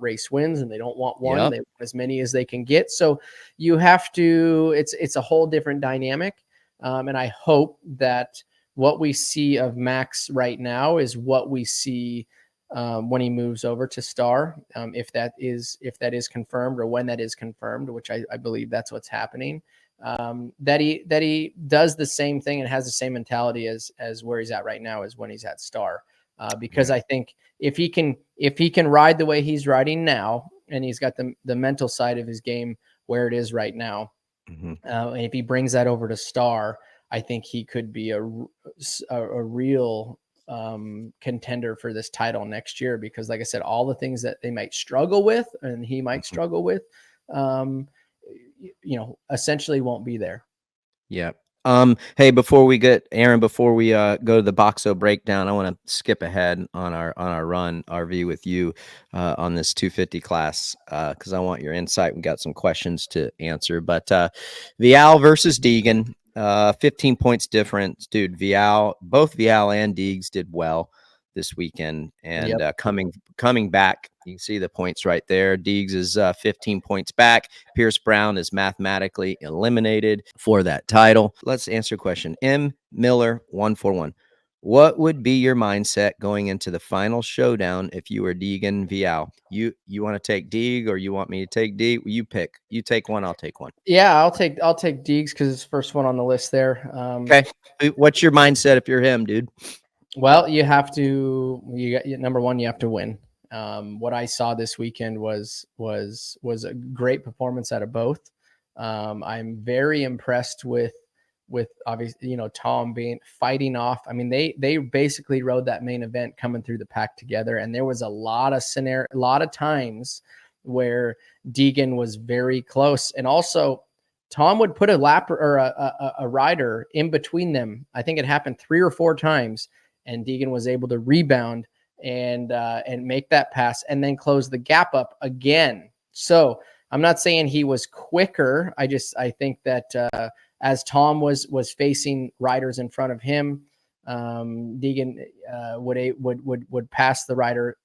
[SPEAKER 3] race wins, and they don't want one. They want as many as they can get. So you have to, it's a whole different dynamic. And I hope that what we see of Max right now is what we see when he moves over to Star. If that is confirmed, or when that is confirmed, which I believe that's what's happening. That he does the same thing and has the same mentality as where he's at right now as when he's at Star. Because I think if he can ride the way he's riding now, and he's got the mental side of his game where it is right now, and if he brings that over to Star, I think he could be a real contender for this title next year. Because, like I said, all the things that they might struggle with, and he might struggle with, essentially won't be there.
[SPEAKER 2] Yeah. Hey, before we go to the Boxo breakdown, I want to skip ahead on our run RV with you on this 250 class, because I want your insight. We got some questions to answer, but Vialle versus Deegan, 15 points difference, dude. Both Vialle and Deegs did well this weekend, and coming back. You can see the points right there. Deegs is 15 points back. Pierce Brown is mathematically eliminated for that title. Let's answer question. M. Miller 141. What would be your mindset going into the final showdown if you were Deegan Vialle? You want to take Deeg or you want me to take Deeg? You pick. You take one, I'll take one.
[SPEAKER 3] Yeah, I'll take Deegs because it's first one on the list there.
[SPEAKER 2] Okay. What's your mindset if you're him, dude?
[SPEAKER 3] Well, number one, you have to win. What I saw this weekend was a great performance out of both. I'm very impressed with obviously, Tom fighting off. I mean, they basically rode that main event coming through the pack together, and there was a lot of times where Deegan was very close, and also Tom would put a lap or a rider in between them. I think it happened 3 or 4 times, and Deegan was able to rebound and make that pass and then close the gap up again. So I'm not saying he was quicker. I think that as Tom was facing riders in front of him, Deegan would pass the rider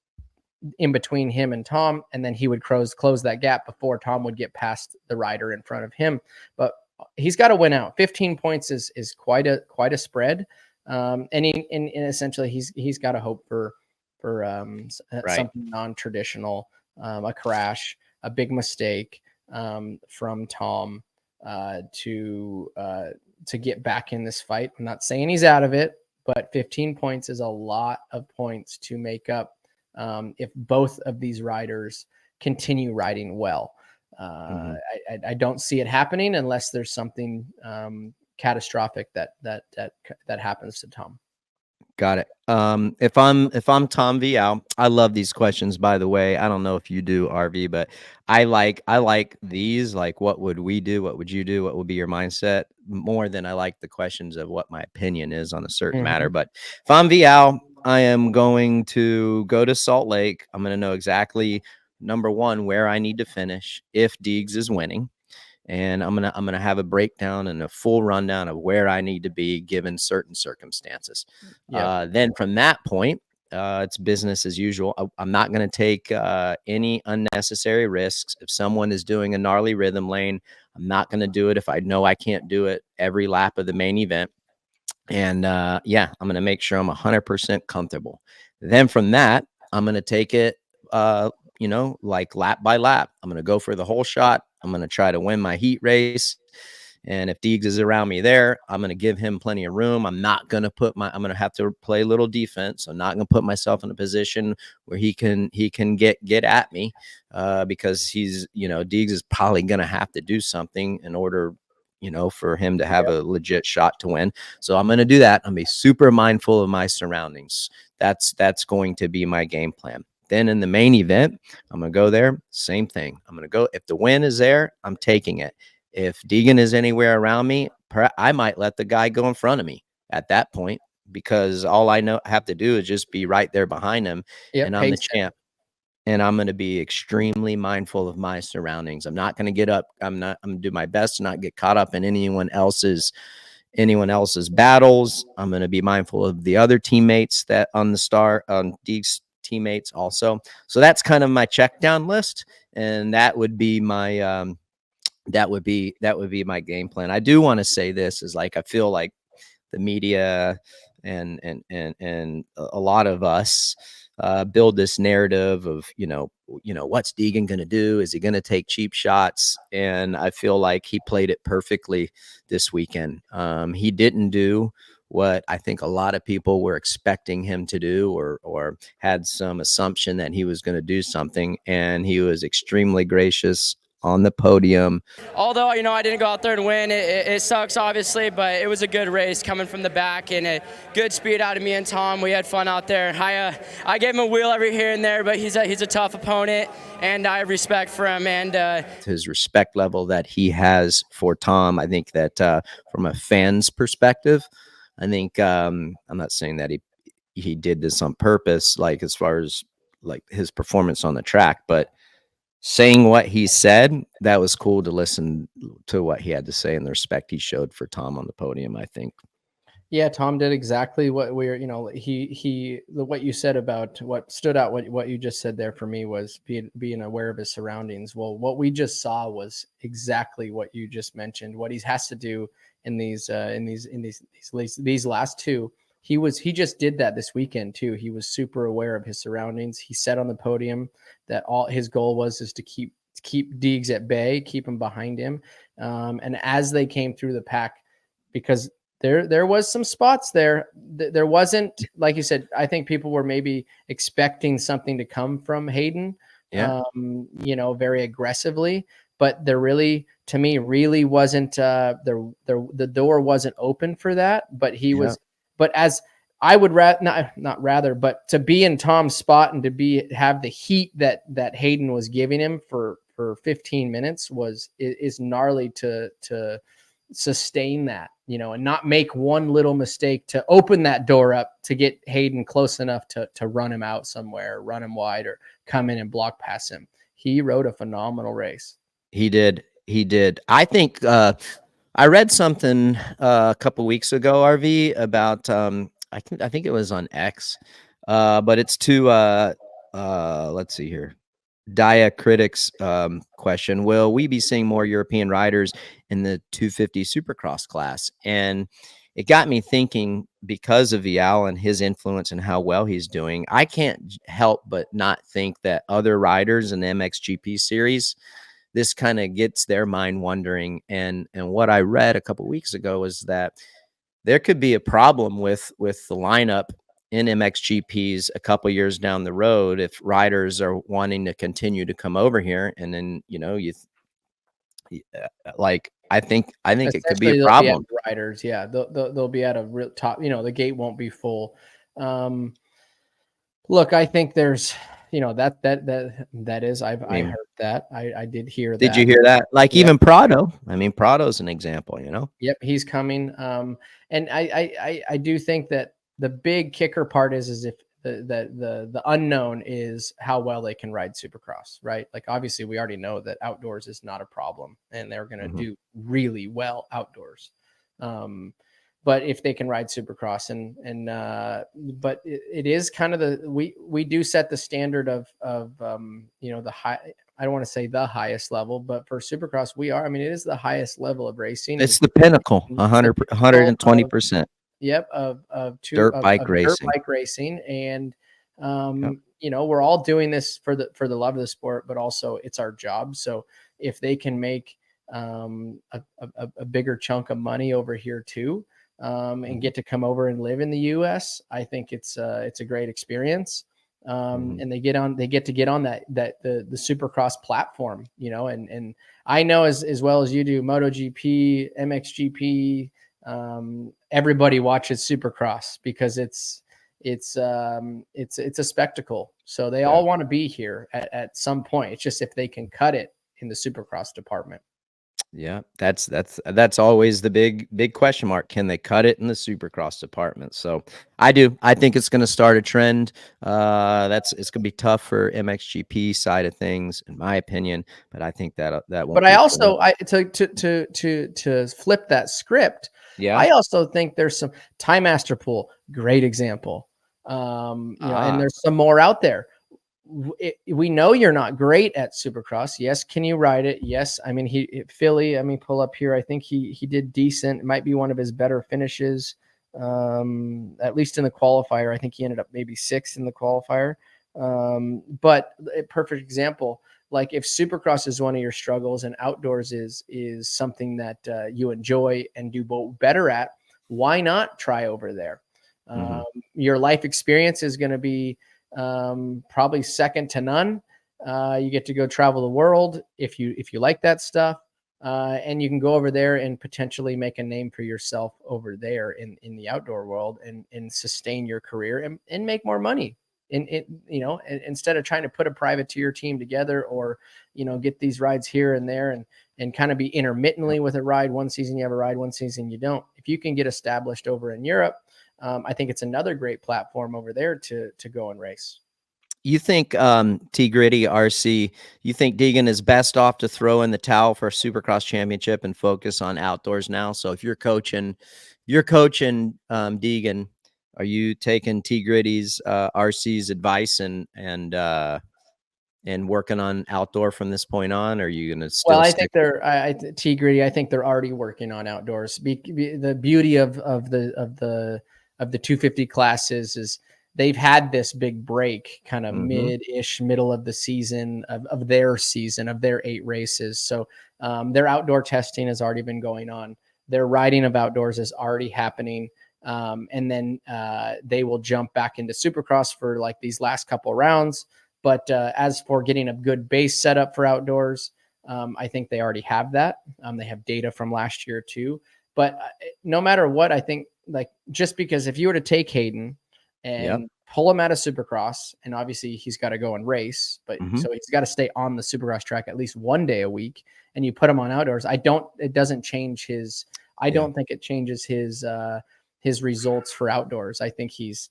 [SPEAKER 3] in between him and Tom, and then he would close that gap before Tom would get past the rider in front of him. But he's got to win out. 15 points is quite a spread, and essentially he's got to hope for something non-traditional, a crash, a big mistake from Tom to get back in this fight. I'm not saying he's out of it, but 15 points is a lot of points to make up if both of these riders continue riding well. I don't see it happening unless there's something catastrophic that happens to Tom.
[SPEAKER 2] Got it. If I'm Tom Vialle, I love these questions, by the way. I don't know if you do, RV, but I like these, like, what would we do? What would you do? What would be your mindset? More than I like the questions of what my opinion is on a certain matter. But if I'm Vialle, I am going to go to Salt Lake. I'm going to know exactly, number one, where I need to finish if Deegs is winning. And I'm gonna have a breakdown and a full rundown of where I need to be given certain circumstances. Then from that point, it's business as usual. I'm not going to take any unnecessary risks. If someone is doing a gnarly rhythm lane, I'm not going to do it if I know I can't do it every lap of the main event. And I'm going to make sure I'm 100% comfortable. Then from that, I'm going to take it, like lap by lap. I'm going to go for the whole shot. I'm going to try to win my heat race. And if Deegs is around me there, I'm going to give him plenty of room. I'm going to have to play a little defense. I'm not going to put myself in a position where he can get at me because Deegs is probably going to have to do something in order, for him to have a legit shot to win. So I'm going to do that. I'm going to be super mindful of my surroundings. That's going to be my game plan. Then in the main event, I'm going to go there. Same thing. I'm going to go. If the win is there, I'm taking it. If Deegan is anywhere around me, I might let the guy go in front of me at that point, because all I have to do is just be right there behind him. And I'm the champ. And I'm going to be extremely mindful of my surroundings. I'm not going to get up. I'm going to do my best to not get caught up in anyone else's battles. I'm going to be mindful of the other teammates that on Deeg's teammates also. So that's kind of my check down list, and that would be my my game plan. I do want to say this is, like, I feel like the media and a lot of us build this narrative of what's Deegan going to do? Is he going to take cheap shots? And I feel like he played it perfectly this weekend. He didn't do what I think a lot of people were expecting him to do, or had some assumption that he was going to do something. And he was extremely gracious on the podium.
[SPEAKER 4] Although, I didn't go out there and win, it sucks, obviously, but it was a good race coming from the back and a good speed out of me and Tom. We had fun out there. I gave him a wheel every here and there, but he's a tough opponent, and I have respect for him. And
[SPEAKER 2] his respect level that he has for Tom, I think that from a fan's perspective, I think I'm not saying that he did this on purpose, like as far as like his performance on the track, but saying what he said, that was cool to listen to what he had to say and the respect he showed for Tom on the podium, I think.
[SPEAKER 3] Yeah, Tom did exactly what what you said about what stood out. What you just said there for me was being aware of his surroundings. Well, what we just saw was exactly what you just mentioned. What he has to do in these last two he just did that this weekend too. He was super aware of his surroundings. He said on the podium that all his goal was to keep Deegs at bay, keep him behind him. And as they came through the pack, because there was some spots there. There wasn't, like you said, I think people were maybe expecting something to come from Haiden, very aggressively, but there really, to me, really wasn't, the door wasn't open for that, but he was, but as I would but to be in Tom's spot and to have the heat that Haiden was giving him for 15 minutes is gnarly to sustain that, and not make one little mistake to open that door up to get Haiden close enough to run him out somewhere, run him wide, or come in and block pass him. He rode a phenomenal race.
[SPEAKER 2] He did. I think I read something a couple weeks ago, RV, about I think it was on X, but it's to let's see here. Diacritics question: will we be seeing more European riders in the 250 Supercross class? And it got me thinking, because of Vialle and his influence and how well he's doing, I can't help but not think that other riders in the MXGP series, this kind of gets their mind wondering. And what I read a couple weeks ago was that there could be a problem with the lineup in MXGPs a couple years down the road if riders are wanting to continue to come over here, and then I think it could be a problem.
[SPEAKER 3] Riders, they'll be at a real top. The gate won't be full. Look, I think there's that is I heard that. I did hear that.
[SPEAKER 2] Did you hear that? Even Prado. I mean, Prado's an example.
[SPEAKER 3] Yep, he's coming. And I do think that the big kicker part is if the unknown is how well they can ride Supercross, right? Like, obviously we already know that outdoors is not a problem and they're going to do really well outdoors. But if they can ride Supercross but it is kind of we do set the standard of the high, I don't want to say the highest level, but for Supercross, it is the highest level of racing.
[SPEAKER 2] It's the pinnacle, 120%.
[SPEAKER 3] Yep, of
[SPEAKER 2] dirt bike
[SPEAKER 3] racing, and we're all doing this for the love of the sport, but also it's our job. So if they can make a bigger chunk of money over here too, and get to come over and live in the U.S., I think it's a great experience. And they get to get on the Supercross platform, and I know as well as you do, MotoGP, MXGP. Everybody watches Supercross because it's a spectacle. So they all want to be here at some point. It's just if they can cut it in the Supercross department.
[SPEAKER 2] Yeah, that's always the big question mark. Can they cut it in the Supercross department? So I think it's going to start a trend. It's going to be tough for MXGP side of things, in my opinion. But I think that won't.
[SPEAKER 3] But I also to flip that script. Yeah, I also think there's some Time Master Pool, great example. And there's some more out there. We know you're not great at Supercross. Yes, can you ride it? Yes, Philly. Pull up here. I think he did decent. It might be one of his better finishes, at least in the qualifier. I think he ended up maybe 6th in the qualifier. But a perfect example. Like, if Supercross is one of your struggles and outdoors is something that you enjoy and do better at, why not try over there? Your life experience is going to be probably second to none. You get to go travel the world if you like that stuff, and you can go over there and potentially make a name for yourself over there in the outdoor world and sustain your career and make more money. Instead of trying to put a privateer team together or get these rides here and there and kind of be intermittently with a ride. One season you have a ride, one season you don't. If you can get established over in Europe, I think it's another great platform over there to go and race.
[SPEAKER 2] You think T Gritty RC, you think Deegan is best off to throw in the towel for a Supercross championship and focus on outdoors now? So if you're coaching Deegan, are you taking T Gritty's RC's advice and working on outdoor from this point on? Or are you going to still?
[SPEAKER 3] Well, I think T Gritty. I think they're already working on outdoors. The beauty of the of the 250 classes is they've had this big break kind of middle of the season of their 8 races. So their outdoor testing has already been going on. Their riding of outdoors is already happening. And then they will jump back into Supercross for like these last couple rounds. But as for getting a good base setup for outdoors, I think they already have that. They have data from last year too. But no matter what, I think like just because if you were to take Haiden and pull him out of Supercross, and obviously he's got to go and race, but so he's got to stay on the Supercross track at least one day a week, and you put him on outdoors, it doesn't change his, I don't think it changes his results for outdoors. I think he's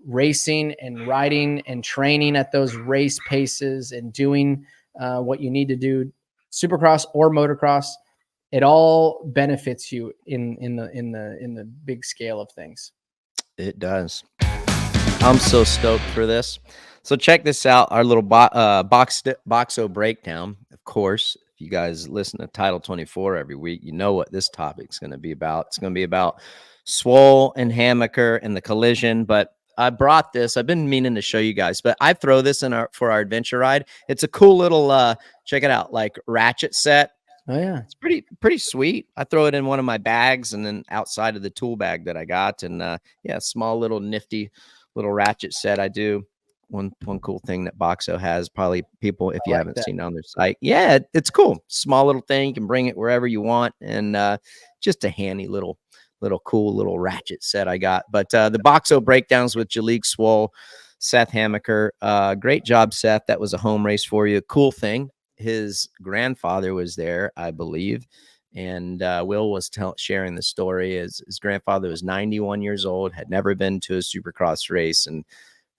[SPEAKER 3] racing and riding and training at those race paces and doing what you need to do, Supercross or motocross. It all benefits you in the big scale of things. It
[SPEAKER 2] does. I'm so stoked for this. So check this out, our little Boxo breakdown. Of course, if you guys listen to Title 24 every week, you know what this topic's going to be about. It's going to be about Swoll and Hammaker and the collision. But I brought this. I've been meaning to show you guys, but I throw this in for our adventure ride. It's a cool little check it out, like ratchet set.
[SPEAKER 3] Oh yeah,
[SPEAKER 2] it's pretty sweet. I throw it in one of my bags and then outside of the tool bag that I got, and yeah, small little nifty little ratchet set. I do one cool thing that Boxo has. Probably people, if you haven't seen it on their site, yeah, it's cool. Small little thing. You can bring it wherever you want, and just a handy little cool little ratchet set I got. But the Boxo breakdowns with Jalek, Swoll, Seth Hammaker. Great job, Seth. That was a home race for you. Cool thing. His grandfather was there, I believe, and Will was sharing the story. His grandfather was 91 years old, had never been to a Supercross race, and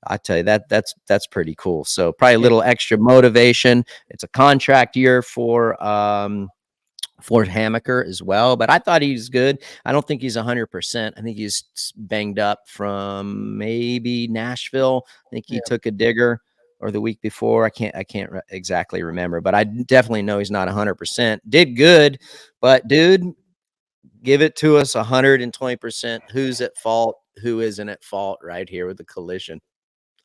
[SPEAKER 2] I tell you that's pretty cool. So probably a little extra motivation. It's a contract year for Hammaker as well, but I thought he's good. I don't think he's 100%. I think he's banged up from maybe Nashville. I think he took a digger. Or the week before, I can't exactly remember, but I definitely know he's not 100%. Did good, but dude, give it to us 120%. Who's at fault? Who isn't at fault? Right here with the collision.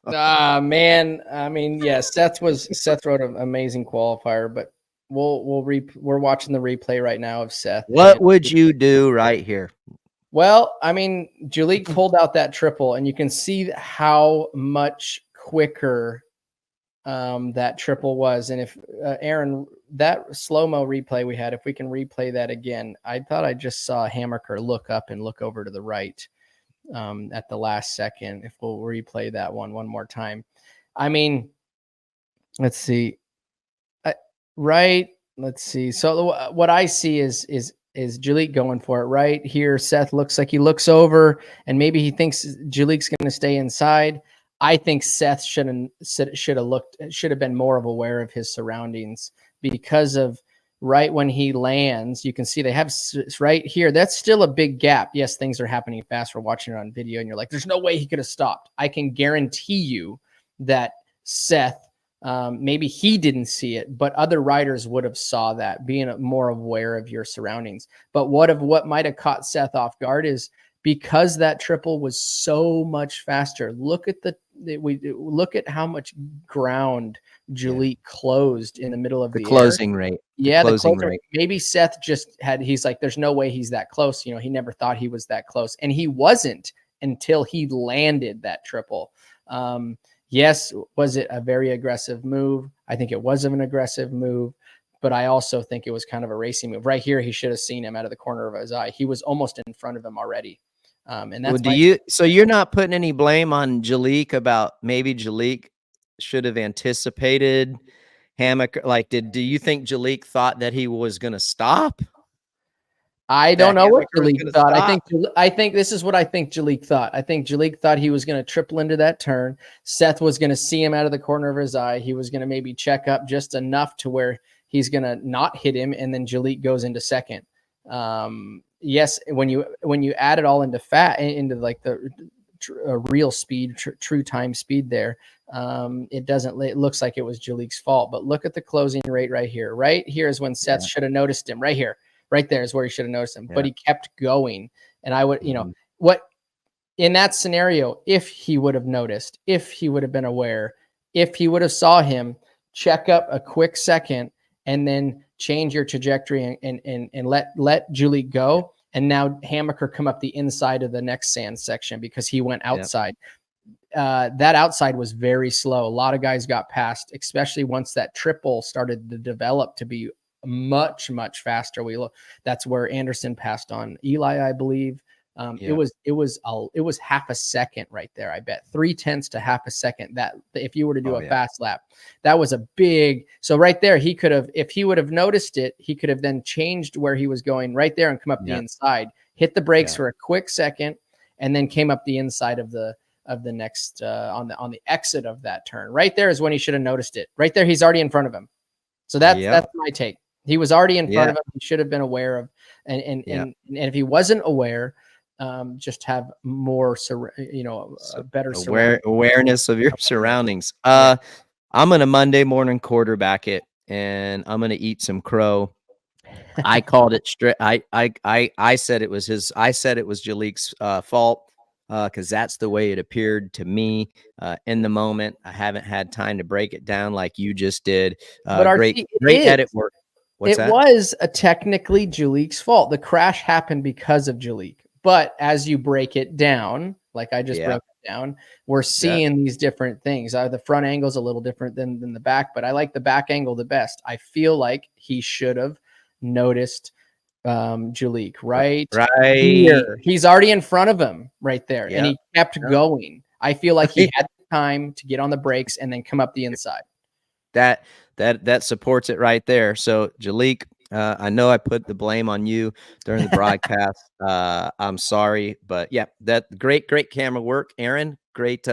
[SPEAKER 3] Man, I mean, yeah, Seth wrote an amazing qualifier, but we're watching the replay right now of Seth.
[SPEAKER 2] What would you do right here?
[SPEAKER 3] Well, I mean, Jalek pulled out that triple, and you can see how much quicker that triple was. And if Aaron, that slow-mo replay we had, if we can replay that again, I thought I just saw Hammaker look up and look over to the right at the last second. If we'll replay that one more time. I mean, let's see. Let's see. So what I see is Jalek going for it right here. Seth looks like he looks over and maybe he thinks Jalek's going to stay inside. I think Seth should have been more of aware of his surroundings, because of right when he lands, you can see they have right here. That's still a big gap. Yes, things are happening fast. We're watching it on video and you're like, there's no way he could have stopped. I can guarantee you that Seth, maybe he didn't see it, but other riders would have saw that, being more aware of your surroundings. But what might have caught Seth off guard is, because that triple was so much faster. Look at how much ground Jalek closed in the middle of the
[SPEAKER 2] closing rate.
[SPEAKER 3] Yeah, the closing rate. Maybe Seth he's like, there's no way he's that close. You know, he never thought he was that close, and he wasn't until he landed that triple. Yes, was it a very aggressive move? I think it was an aggressive move, but I also think it was kind of a racing move. Right here, he should have seen him out of the corner of his eye. He was almost in front of him already. And that's
[SPEAKER 2] so you're not putting any blame on Jalek about maybe Jalek should have anticipated Hammaker? Like, do you think Jalek thought that he was going to stop?
[SPEAKER 3] I don't know what Jalek thought. I think this is what I think Jalek thought. I think Jalek thought he was going to triple into that turn. Seth was going to see him out of the corner of his eye. He was going to maybe check up just enough to where he's going to not hit him, and then Jalek goes into second. Yes, when you add it all into like the real speed, true time speed there, it looks like it was Jalek's fault. But look at the closing rate right here. Right here is when Seth should have noticed him. Right here, right there is where he should have noticed him. Yeah. But he kept going, and I would, what in that scenario, if he would have noticed, if he would have been aware, if he would have saw him, check up a quick second and then change your trajectory and let Jalek go. And now Hammaker come up the inside of the next sand section because he went outside. That outside was very slow. A lot of guys got past, especially once that triple started to develop to be much, much faster. That's where Anderson passed on Eli, I believe. It was half a second right there. I bet 0.3 to half a second. That if you were to do a fast lap, that was a big. So right there, he could have, if he would have noticed it, he could have then changed where he was going right there and come up the inside, hit the brakes for a quick second, and then came up the inside of the next on the exit of that turn. Right there is when he should have noticed it. Right there, he's already in front of him. So that's my take. He was already in front of him. He should have been aware of, and if he wasn't aware. Just have more, better
[SPEAKER 2] awareness of your surroundings. I'm going to Monday morning quarterback it, and I'm going to eat some crow. I called it straight. I said it was Jalek's fault because that's the way it appeared to me in the moment. I haven't had time to break it down like you just did. Great edit work.
[SPEAKER 3] It was technically Jalek's fault. The crash happened because of Jalek. But as you break it down, like I just broke it down, we're seeing these different things. The front angle is a little different than the back, but I like the back angle the best. I feel like he should have noticed Jalek right here. He's already in front of him right there, and he kept going. I feel like he had the time to get on the brakes and then come up the inside.
[SPEAKER 2] That supports it right there. So Jalek, I know I put the blame on you during the broadcast. I'm sorry, but that great camera work, Aaron. Great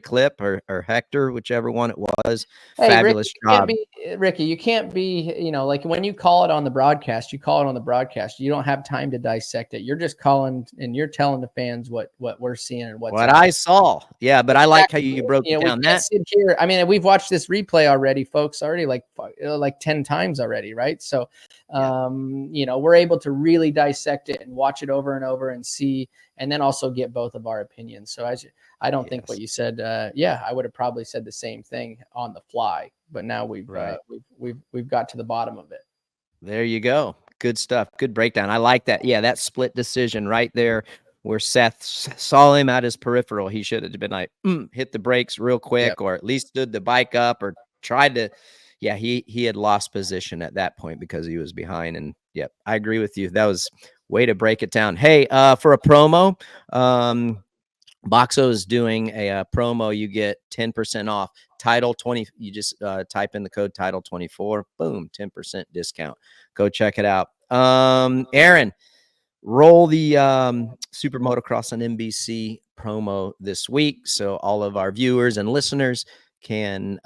[SPEAKER 2] clip, or Hector, whichever one it was.
[SPEAKER 3] Hey,
[SPEAKER 2] fabulous job.
[SPEAKER 3] Ricky, you can't be, like when you call it on the broadcast, you call it on the broadcast. You don't have time to dissect it. You're just calling and you're telling the fans what we're seeing and what
[SPEAKER 2] I saw. Yeah, but I like how you broke it down.
[SPEAKER 3] That here, I mean, we've watched this replay already, folks, already like 10 times already, right? So, we're able to really dissect it and watch it over and over and see, and then also get both of our opinions. So I don't think what you said. I would have probably said the same thing on the fly, but now we've got to the bottom of it.
[SPEAKER 2] There you go. Good stuff. Good breakdown. I like that. Yeah, that split decision right there where Seth saw him at his peripheral. He should have been like, hit the brakes real quick, or at least stood the bike up or tried to. Yeah, he had lost position at that point because he was behind. And I agree with you. That was way to break it down. Hey, for a promo, Boxo is doing a promo. You get 10% off. Title 20. You just type in the code Title 24. Boom, 10% discount. Go check it out. Aaron, roll the SuperMotocross on NBC promo this week, so all of our viewers and listeners can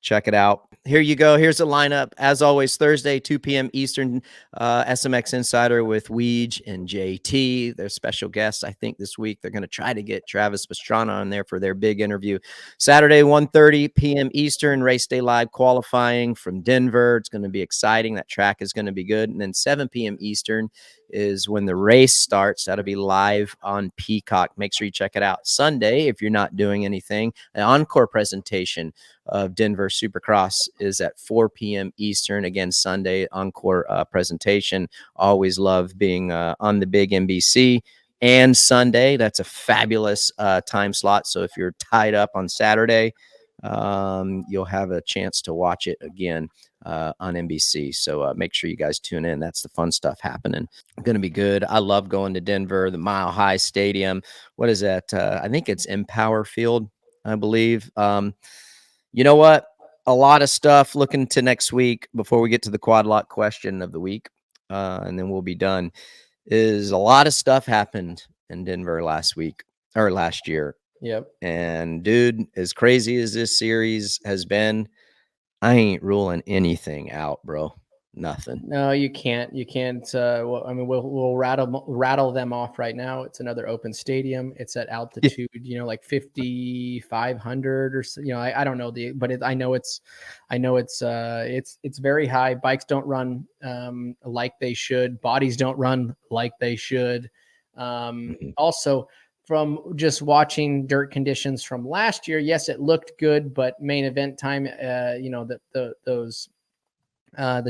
[SPEAKER 2] check it out. Here you go. Here's the lineup. As always, Thursday, 2 p.m. Eastern, SMX Insider with Weege and JT. They're special guests, I think, this week. They're going to try to get Travis Pastrana on there for their big interview. Saturday, 1:30 p.m. Eastern, race day live qualifying from Denver. It's going to be exciting. That track is going to be good. And then 7 p.m. Eastern is when the race starts. That'll be live on Peacock. Make sure you check it out. Sunday, if you're not doing anything, an encore presentation of Denver Supercross is at 4 p.m. Eastern. Again, Sunday encore presentation. Always love being on the big NBC. And Sunday, that's a fabulous time slot. So if you're tied up on Saturday, you'll have a chance to watch it again on NBC. So make sure you guys tune in. That's the fun stuff happening. Going to be good. I love going to Denver, the Mile High Stadium. What is that? I think it's Empower Field, I believe. You know what? A lot of stuff looking to next week before we get to the quad lock question of the week. And then we'll be done. Is a lot of stuff happened in Denver last year.
[SPEAKER 3] Yep.
[SPEAKER 2] And dude, as crazy as this series has been, I ain't ruling anything out, bro. Nothing.
[SPEAKER 3] No, you can't. You can't. We'll rattle them off right now. It's another open stadium. It's at altitude, like 5,500 or so. I don't know I know it's very high. Bikes don't run like they should. Bodies don't run like they should. Also, from just watching dirt conditions from last year, yes, it looked good, but main event time, the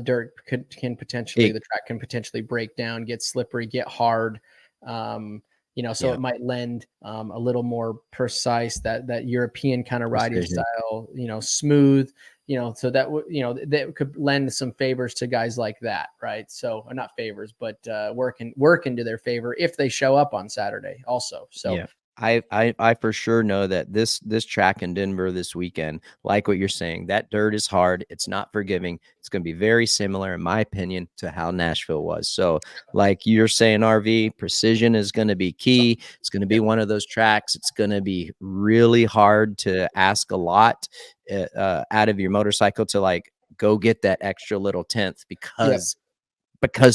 [SPEAKER 3] dirt can potentially, the track can potentially break down, get slippery, get hard. So it might lend a little more precise, that European kind of riding style, smooth, so that could lend some favors to guys like that, right? So not favors, but work into their favor if they show up on Saturday also. So
[SPEAKER 2] yeah. I for sure know that this track in Denver this weekend, like what you're saying, that dirt is hard. It's not forgiving. It's going to be very similar, in my opinion, to how Nashville was. So like you're saying, RV, precision is going to be key. It's going to be one of those tracks. It's going to be really hard to ask a lot out of your motorcycle to like go get that extra little tenth because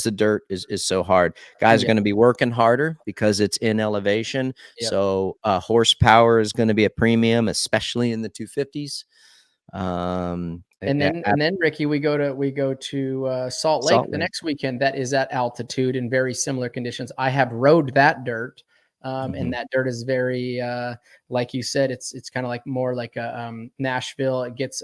[SPEAKER 2] the dirt is so hard. Guys are going to be working harder because it's in elevation. So horsepower is going to be a premium, especially in the 250s. And
[SPEAKER 3] then Ricky, we go to Salt Lake the next weekend. That is at altitude in very similar conditions. I have rode that dirt. And that dirt is very, like you said, it's kind of like more like a Nashville. It gets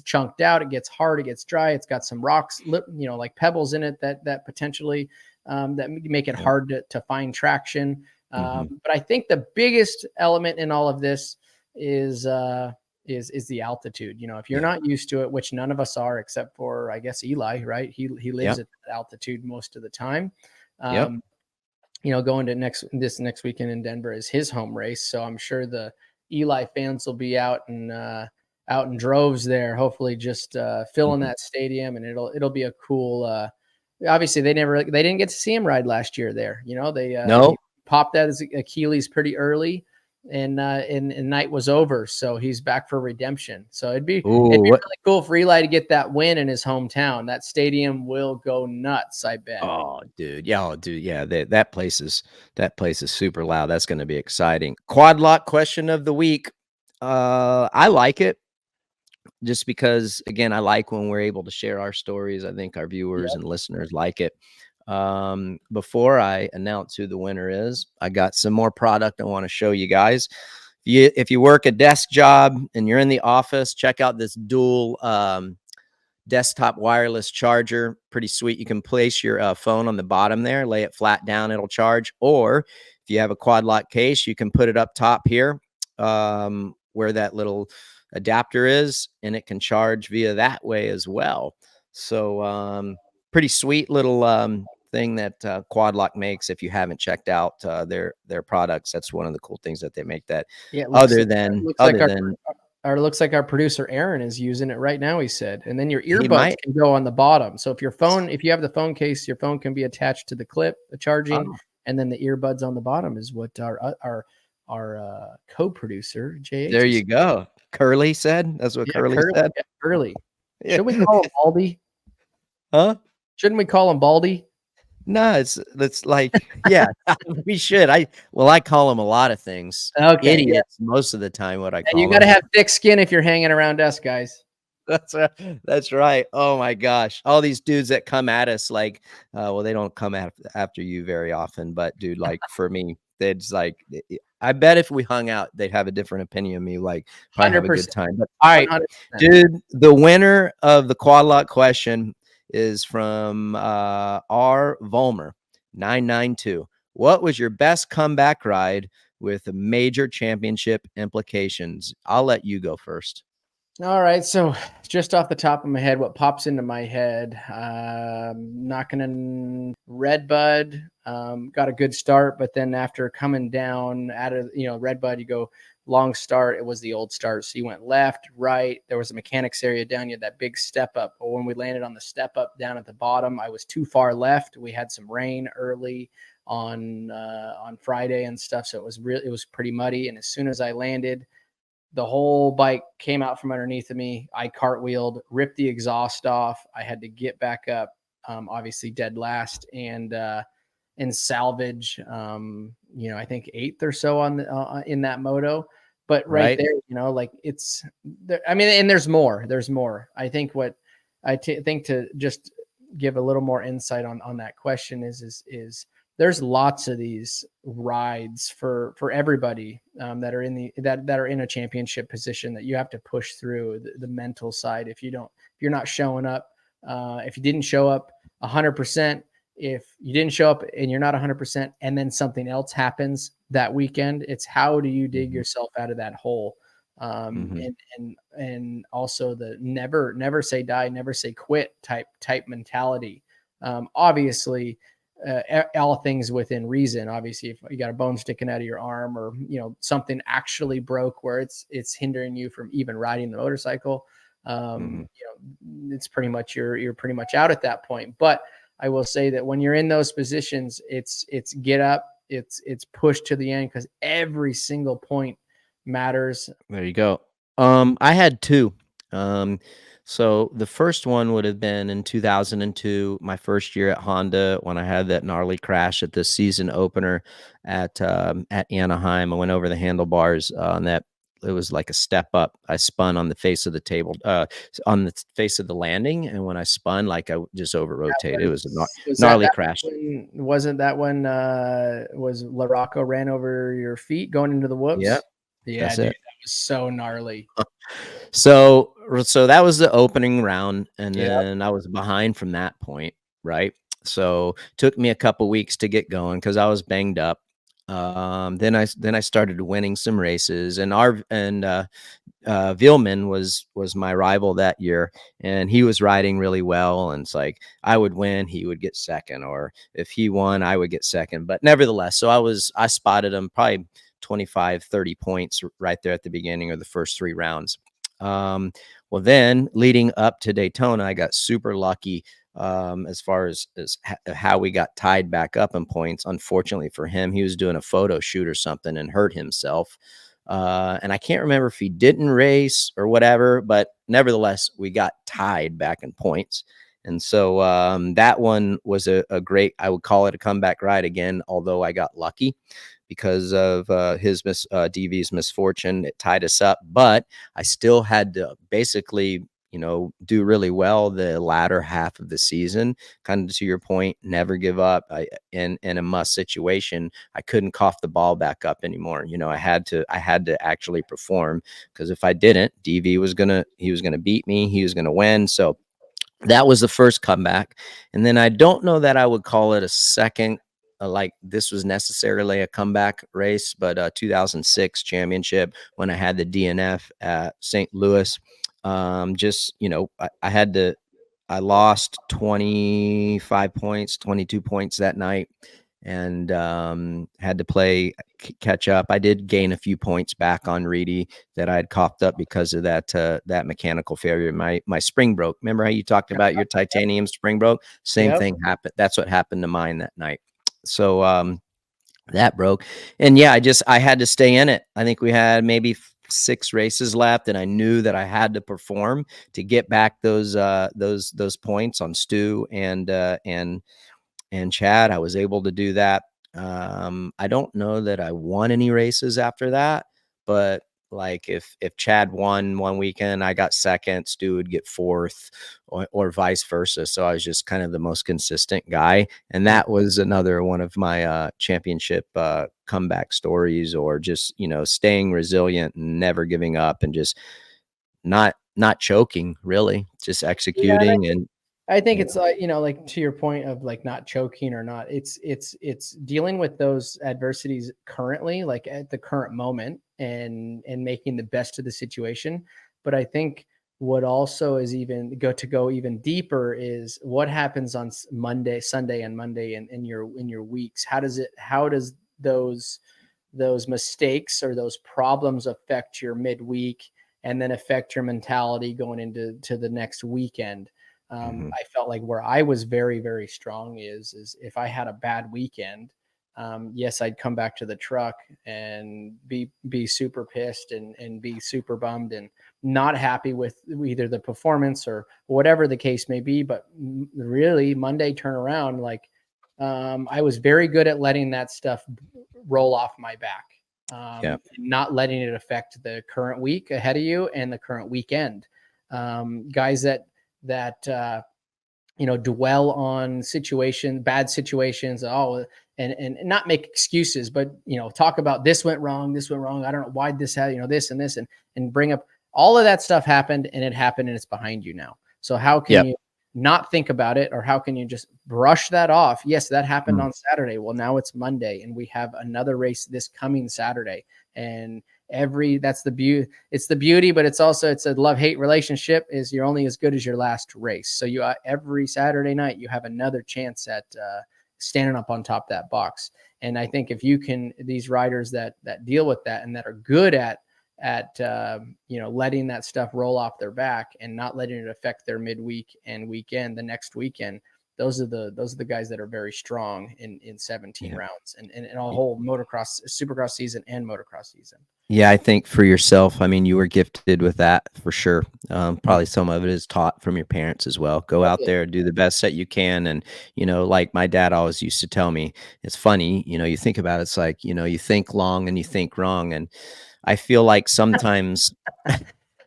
[SPEAKER 3] chunked out. It gets hard. It gets dry. It's got some rocks, like pebbles in it that potentially that make it hard to find traction. But I think the biggest element in all of this is the altitude. If you're not used to it, which none of us are, except for I guess Eli, right? He lives at altitude most of the time. Going to this next weekend in Denver is his home race. So I'm sure the Eli fans will be out in droves there, hopefully just filling that stadium, and it'll be a cool, obviously they didn't get to see him ride last year there. They popped that as Achilles pretty early, and night was over. So he's back for redemption. So it'd be really cool for Eli to get that win in his hometown. That stadium will go nuts, I bet.
[SPEAKER 2] Oh, dude. Yeah. That place is super loud. That's going to be exciting. Quad lock question of the week. I like it just because, again, I like when we're able to share our stories. I think our viewers and listeners like it. Before I announce who the winner is, I got some more product I want to show you guys. If you work a desk job and you're in the office, check out this dual desktop wireless charger. Pretty sweet. You can place your phone on the bottom there, lay it flat down, it'll charge. Or if you have a quad lock case, you can put it up top here where that little adapter is, and it can charge via that way as well. So pretty sweet little thing that Quad Lock makes. If you haven't checked out their products, that's one of the cool things that they make. That
[SPEAKER 3] looks like our producer Aaron is using it right now, he said. And then your earbuds can go on the bottom. So if you have the phone case, your phone can be attached to the clip, the charging, and then the earbuds on the bottom is what our co-producer Jay.
[SPEAKER 2] There you go. Curly said. That's what Curly said.
[SPEAKER 3] Yeah, Curly. Should we call him Baldy?
[SPEAKER 2] Huh?
[SPEAKER 3] Shouldn't we call him Baldy?
[SPEAKER 2] No, it's like, yeah, we should. I call him a lot of things.
[SPEAKER 3] Okay,
[SPEAKER 2] idiots most of the time. What I call
[SPEAKER 3] you got to have thick skin if you're hanging around us, guys.
[SPEAKER 2] That's right. Oh my gosh, all these dudes that come at us like, they don't come after you very often, but dude, like for me, they'd just like, I bet if we hung out, they'd have a different opinion of me. Like, probably have a good time. But all right, 100%. Dude, the winner of the Quad Lock question is from R. Volmer 992. What was your best comeback ride with major championship implications? I'll let you go first.
[SPEAKER 3] All right. So just off the top of my head, what pops into my head, knocking in Redbud, got a good start, but then after coming down out of, Redbud, you go long start. It was the old start. So you went left, right. There was a mechanics area down. You had that big step up. But when we landed on the step up down at the bottom, I was too far left. We had some rain early on Friday and stuff. So it was pretty muddy. And as soon as I landed, the whole bike came out from underneath of me. I cartwheeled, ripped the exhaust off. I had to get back up, obviously dead last, and salvage, I think 8th or so on in that moto. But right there, like it's there. I mean, and there's more. I think what think to just give a little more insight on that question is there's lots of these rides for everybody that are in that are in a championship position that you have to push through the mental side. If you're not showing up, if you didn't show up 100%, if you didn't show up and you're not 100%, and then something else happens that weekend, it's how do you dig yourself out of that hole? And also the never say die, never say quit type mentality. Obviously, all things within reason. Obviously, if you got a bone sticking out of your arm, or something actually broke where it's hindering you from even riding the motorcycle, it's pretty much you're pretty much out at that point. But I will say that when you're in those positions, it's get up, it's push to the end, because every single point matters.
[SPEAKER 2] There you go. I had two. So the first one would have been in 2002, my first year at Honda, when I had that gnarly crash at the season opener at Anaheim. I went over the handlebars on that. It was like a step up. I spun on the face of the table, on the face of the landing, and when I spun, like I just over rotated. It was a gnarly crash.
[SPEAKER 3] Wasn't that when was LaRocco ran over your feet going into the whoops?
[SPEAKER 2] Yep.
[SPEAKER 3] Yeah, dude, that was so gnarly.
[SPEAKER 2] So that was the opening round, and then I was behind from that point, right? So took me a couple weeks to get going because I was banged up. Then I started winning some races, and Villeman was my rival that year, and he was riding really well. And it's like I would win, he would get second, or if he won, I would get second. But nevertheless, so I spotted him probably 25, 30 points right there at the beginning of the first three rounds. Well, then leading up to Daytona, I got super lucky as far as how we got tied back up in points. Unfortunately for him, he was doing a photo shoot or something and hurt himself. And I can't remember if he didn't race or whatever, but nevertheless, we got tied back in points. And so that one was a great, I would call it a comeback ride again, although I got lucky because of DV's misfortune. It tied us up, but I still had to basically, do really well the latter half of the season. Kind of to your point, never give up. In a must situation, I couldn't cough the ball back up anymore. I had to actually perform, because if I didn't, DV was gonna beat me. He was gonna win. So that was the first comeback. And then I don't know that I would call it a second, like this was necessarily a comeback race, but 2006 championship when I had the DNF at St. Louis. I lost 25 points, 22 points that night, and had to play catch up. I did gain a few points back on Reedy that I had coughed up because of that mechanical failure. My spring broke. Remember how you talked about your titanium spring broke? Same thing happened. That's what happened to mine that night. So that broke, and I had to stay in it. I think we had maybe 6 races left, and I knew that I had to perform to get back those points on Stu and Chad. I was able to do that. I don't know that I won any races after that, but like if Chad won one weekend, I got second, Stu would get fourth, or vice versa. So I was just kind of the most consistent guy. And that was another one of my championship comeback stories, or just, staying resilient and never giving up, and just not choking, really, just executing. And
[SPEAKER 3] I think it's like, like to your point of like not choking or not, it's dealing with those adversities currently, like at the current moment, and making the best of the situation. But I think what also is go even deeper is what happens on Sunday and Monday in your weeks. How does those mistakes or those problems affect your midweek, and then affect your mentality going into the next weekend? I felt like where I was very, very strong is if I had a bad weekend, yes, I'd come back to the truck and be super pissed and be super bummed and not happy with either the performance or whatever the case may be. But really, Monday turnaround, like I was very good at letting that stuff roll off my back, not letting it affect the current week ahead of you and the current weekend. Guys that dwell on bad situations. Oh, and not make excuses, but, talk about this went wrong. I don't know why this had, this and this, and bring up all of that stuff happened, and it happened, and it's behind you now. So how can you not think about it, or how can you just brush that off? Yes, that happened on Saturday. Well, now it's Monday, and we have another race this coming Saturday, and that's the beauty. It's the beauty, but it's also, it's a love-hate relationship, is you're only as good as your last race. So you, every Saturday night, you have another chance at standing up on top of that box. And I think if you can, these riders that deal with that and that are good at letting that stuff roll off their back and not letting it affect their midweek and weekend, the next weekend, those are the guys that are very strong in 17 rounds and a whole motocross, supercross season and motocross season. Yeah,
[SPEAKER 2] I think for yourself, I mean, you were gifted with that for sure. Probably some of it is taught from your parents as well. Go out there, do the best that you can. And, like my dad always used to tell me, it's funny, you think about it, it's like, you think long and you think wrong. And I feel like sometimes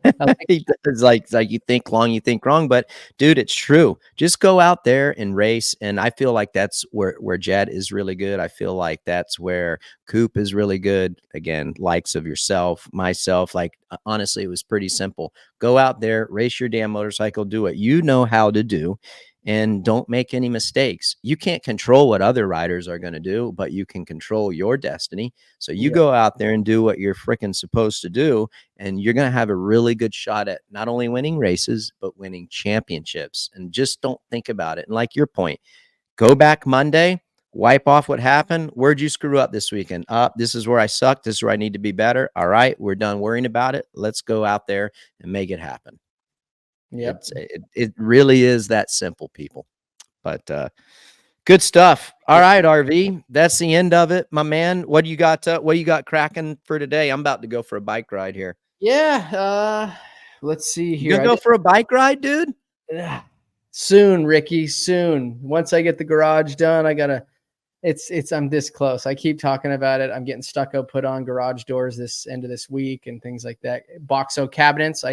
[SPEAKER 2] it's like you think long, you think wrong, but dude, it's true. Just go out there and race. And I feel like that's where Jett is really good. I feel like that's where Coop is really good. Again, likes of yourself, myself, like honestly, it was pretty simple. Go out there, race your damn motorcycle, do what you know how to do, and don't make any mistakes. You can't control what other riders are going to do, but you can control your destiny. So you go out there and do what you're freaking supposed to do, and you're going to have a really good shot at not only winning races, but winning championships. And just don't think about it. And like your point, go back Monday, wipe off what happened. Where'd you screw up this weekend? This is where I sucked. This is where I need to be better. All right, we're done worrying about it. Let's go out there and make it happen. Yep. It really is that simple, people. But good stuff. All right, RV. That's the end of it, my man. What do you got? What you got cracking for today? I'm about to go for a bike ride here.
[SPEAKER 3] Yeah. Let's see here.
[SPEAKER 2] You gonna go for a bike ride, dude?
[SPEAKER 3] Soon, Ricky. Soon. Once I get the garage done, I gotta. I'm this close. I keep talking about it. I'm getting stucco put on garage doors this end of this week and things like that. Boxo cabinets.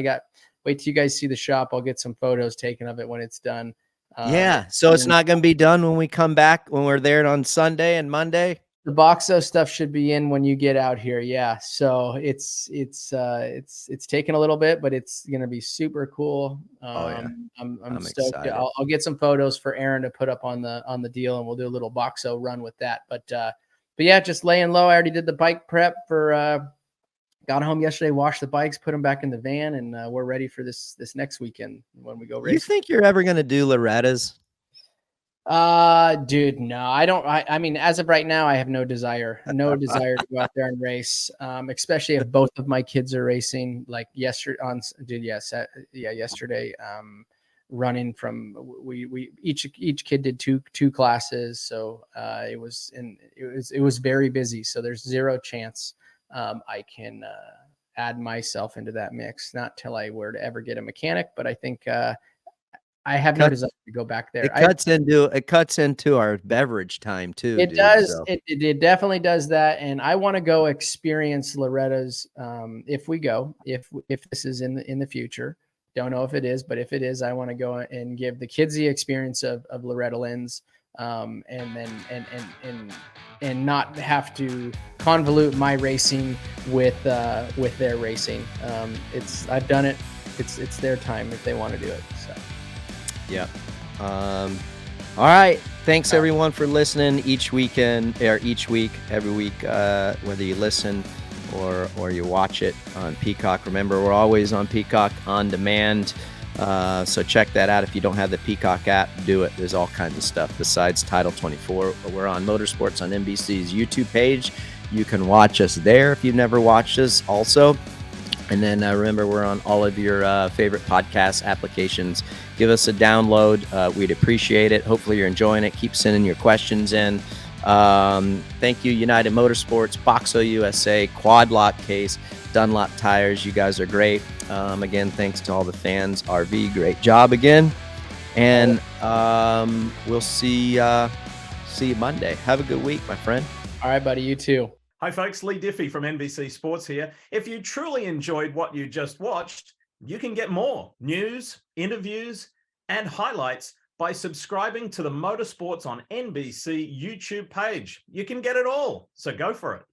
[SPEAKER 3] Wait till you guys see the shop. I'll get some photos taken of it when it's done.
[SPEAKER 2] So it's not going to be done when we come back, when we're there on Sunday and Monday.
[SPEAKER 3] The Boxo stuff should be in when you get out here. Yeah. So it's taken a little bit, but it's going to be super cool. I'm stoked. Excited. I'll get some photos for Aaron to put up on the deal, and we'll do a little Boxo run with that. But yeah, just laying low. I already did the bike prep for, got home yesterday, washed the bikes, put them back in the van, and we're ready for this next weekend when we go racing.
[SPEAKER 2] You think you're ever going to do Loretta's?
[SPEAKER 3] Dude, no, I don't. I mean, as of right now, I have no desire to go out there and race. Especially if both of my kids are racing. Like yesterday yesterday. Running from we each kid did two classes, so it was very busy. So there's zero chance I can add myself into that mix. Not till I were to ever get a mechanic, but I think I have no desire to go back there.
[SPEAKER 2] It cuts into our beverage time too.
[SPEAKER 3] It does. So. It definitely does that. And I want to go experience Loretta's if this is in the future. Don't know if it is, but if it is, I want to go and give the kids the experience of Loretta Lynn's. And not have to convolute my racing with their racing. I've done it. It's their time if they want to do it. So,
[SPEAKER 2] yeah. All right. Thanks everyone for listening each week, every week, whether you listen or you watch it on Peacock. Remember, we're always on Peacock on demand. So check that out. If you don't have the Peacock app, do it. There's all kinds of stuff besides Title 24. We're on Motorsports on NBC's YouTube page. You can watch us there if you've never watched us also. And then remember, we're on all of your favorite podcast applications. Give us a download. We'd appreciate it. Hopefully you're enjoying it. Keep sending your questions in. Thank you, United Motorsports, Boxo USA, Quad Lock Case, Dunlop Tires. You guys are great. Again, thanks to all the fans. RV, great job again. And we'll see you Monday. Have a good week, my friend.
[SPEAKER 3] All right, buddy. You too.
[SPEAKER 1] Hi, folks. Lee Diffie from NBC Sports here. If you truly enjoyed what you just watched, you can get more news, interviews, and highlights
[SPEAKER 5] by subscribing to the Motorsports on NBC YouTube page. You can get it all, so go for it.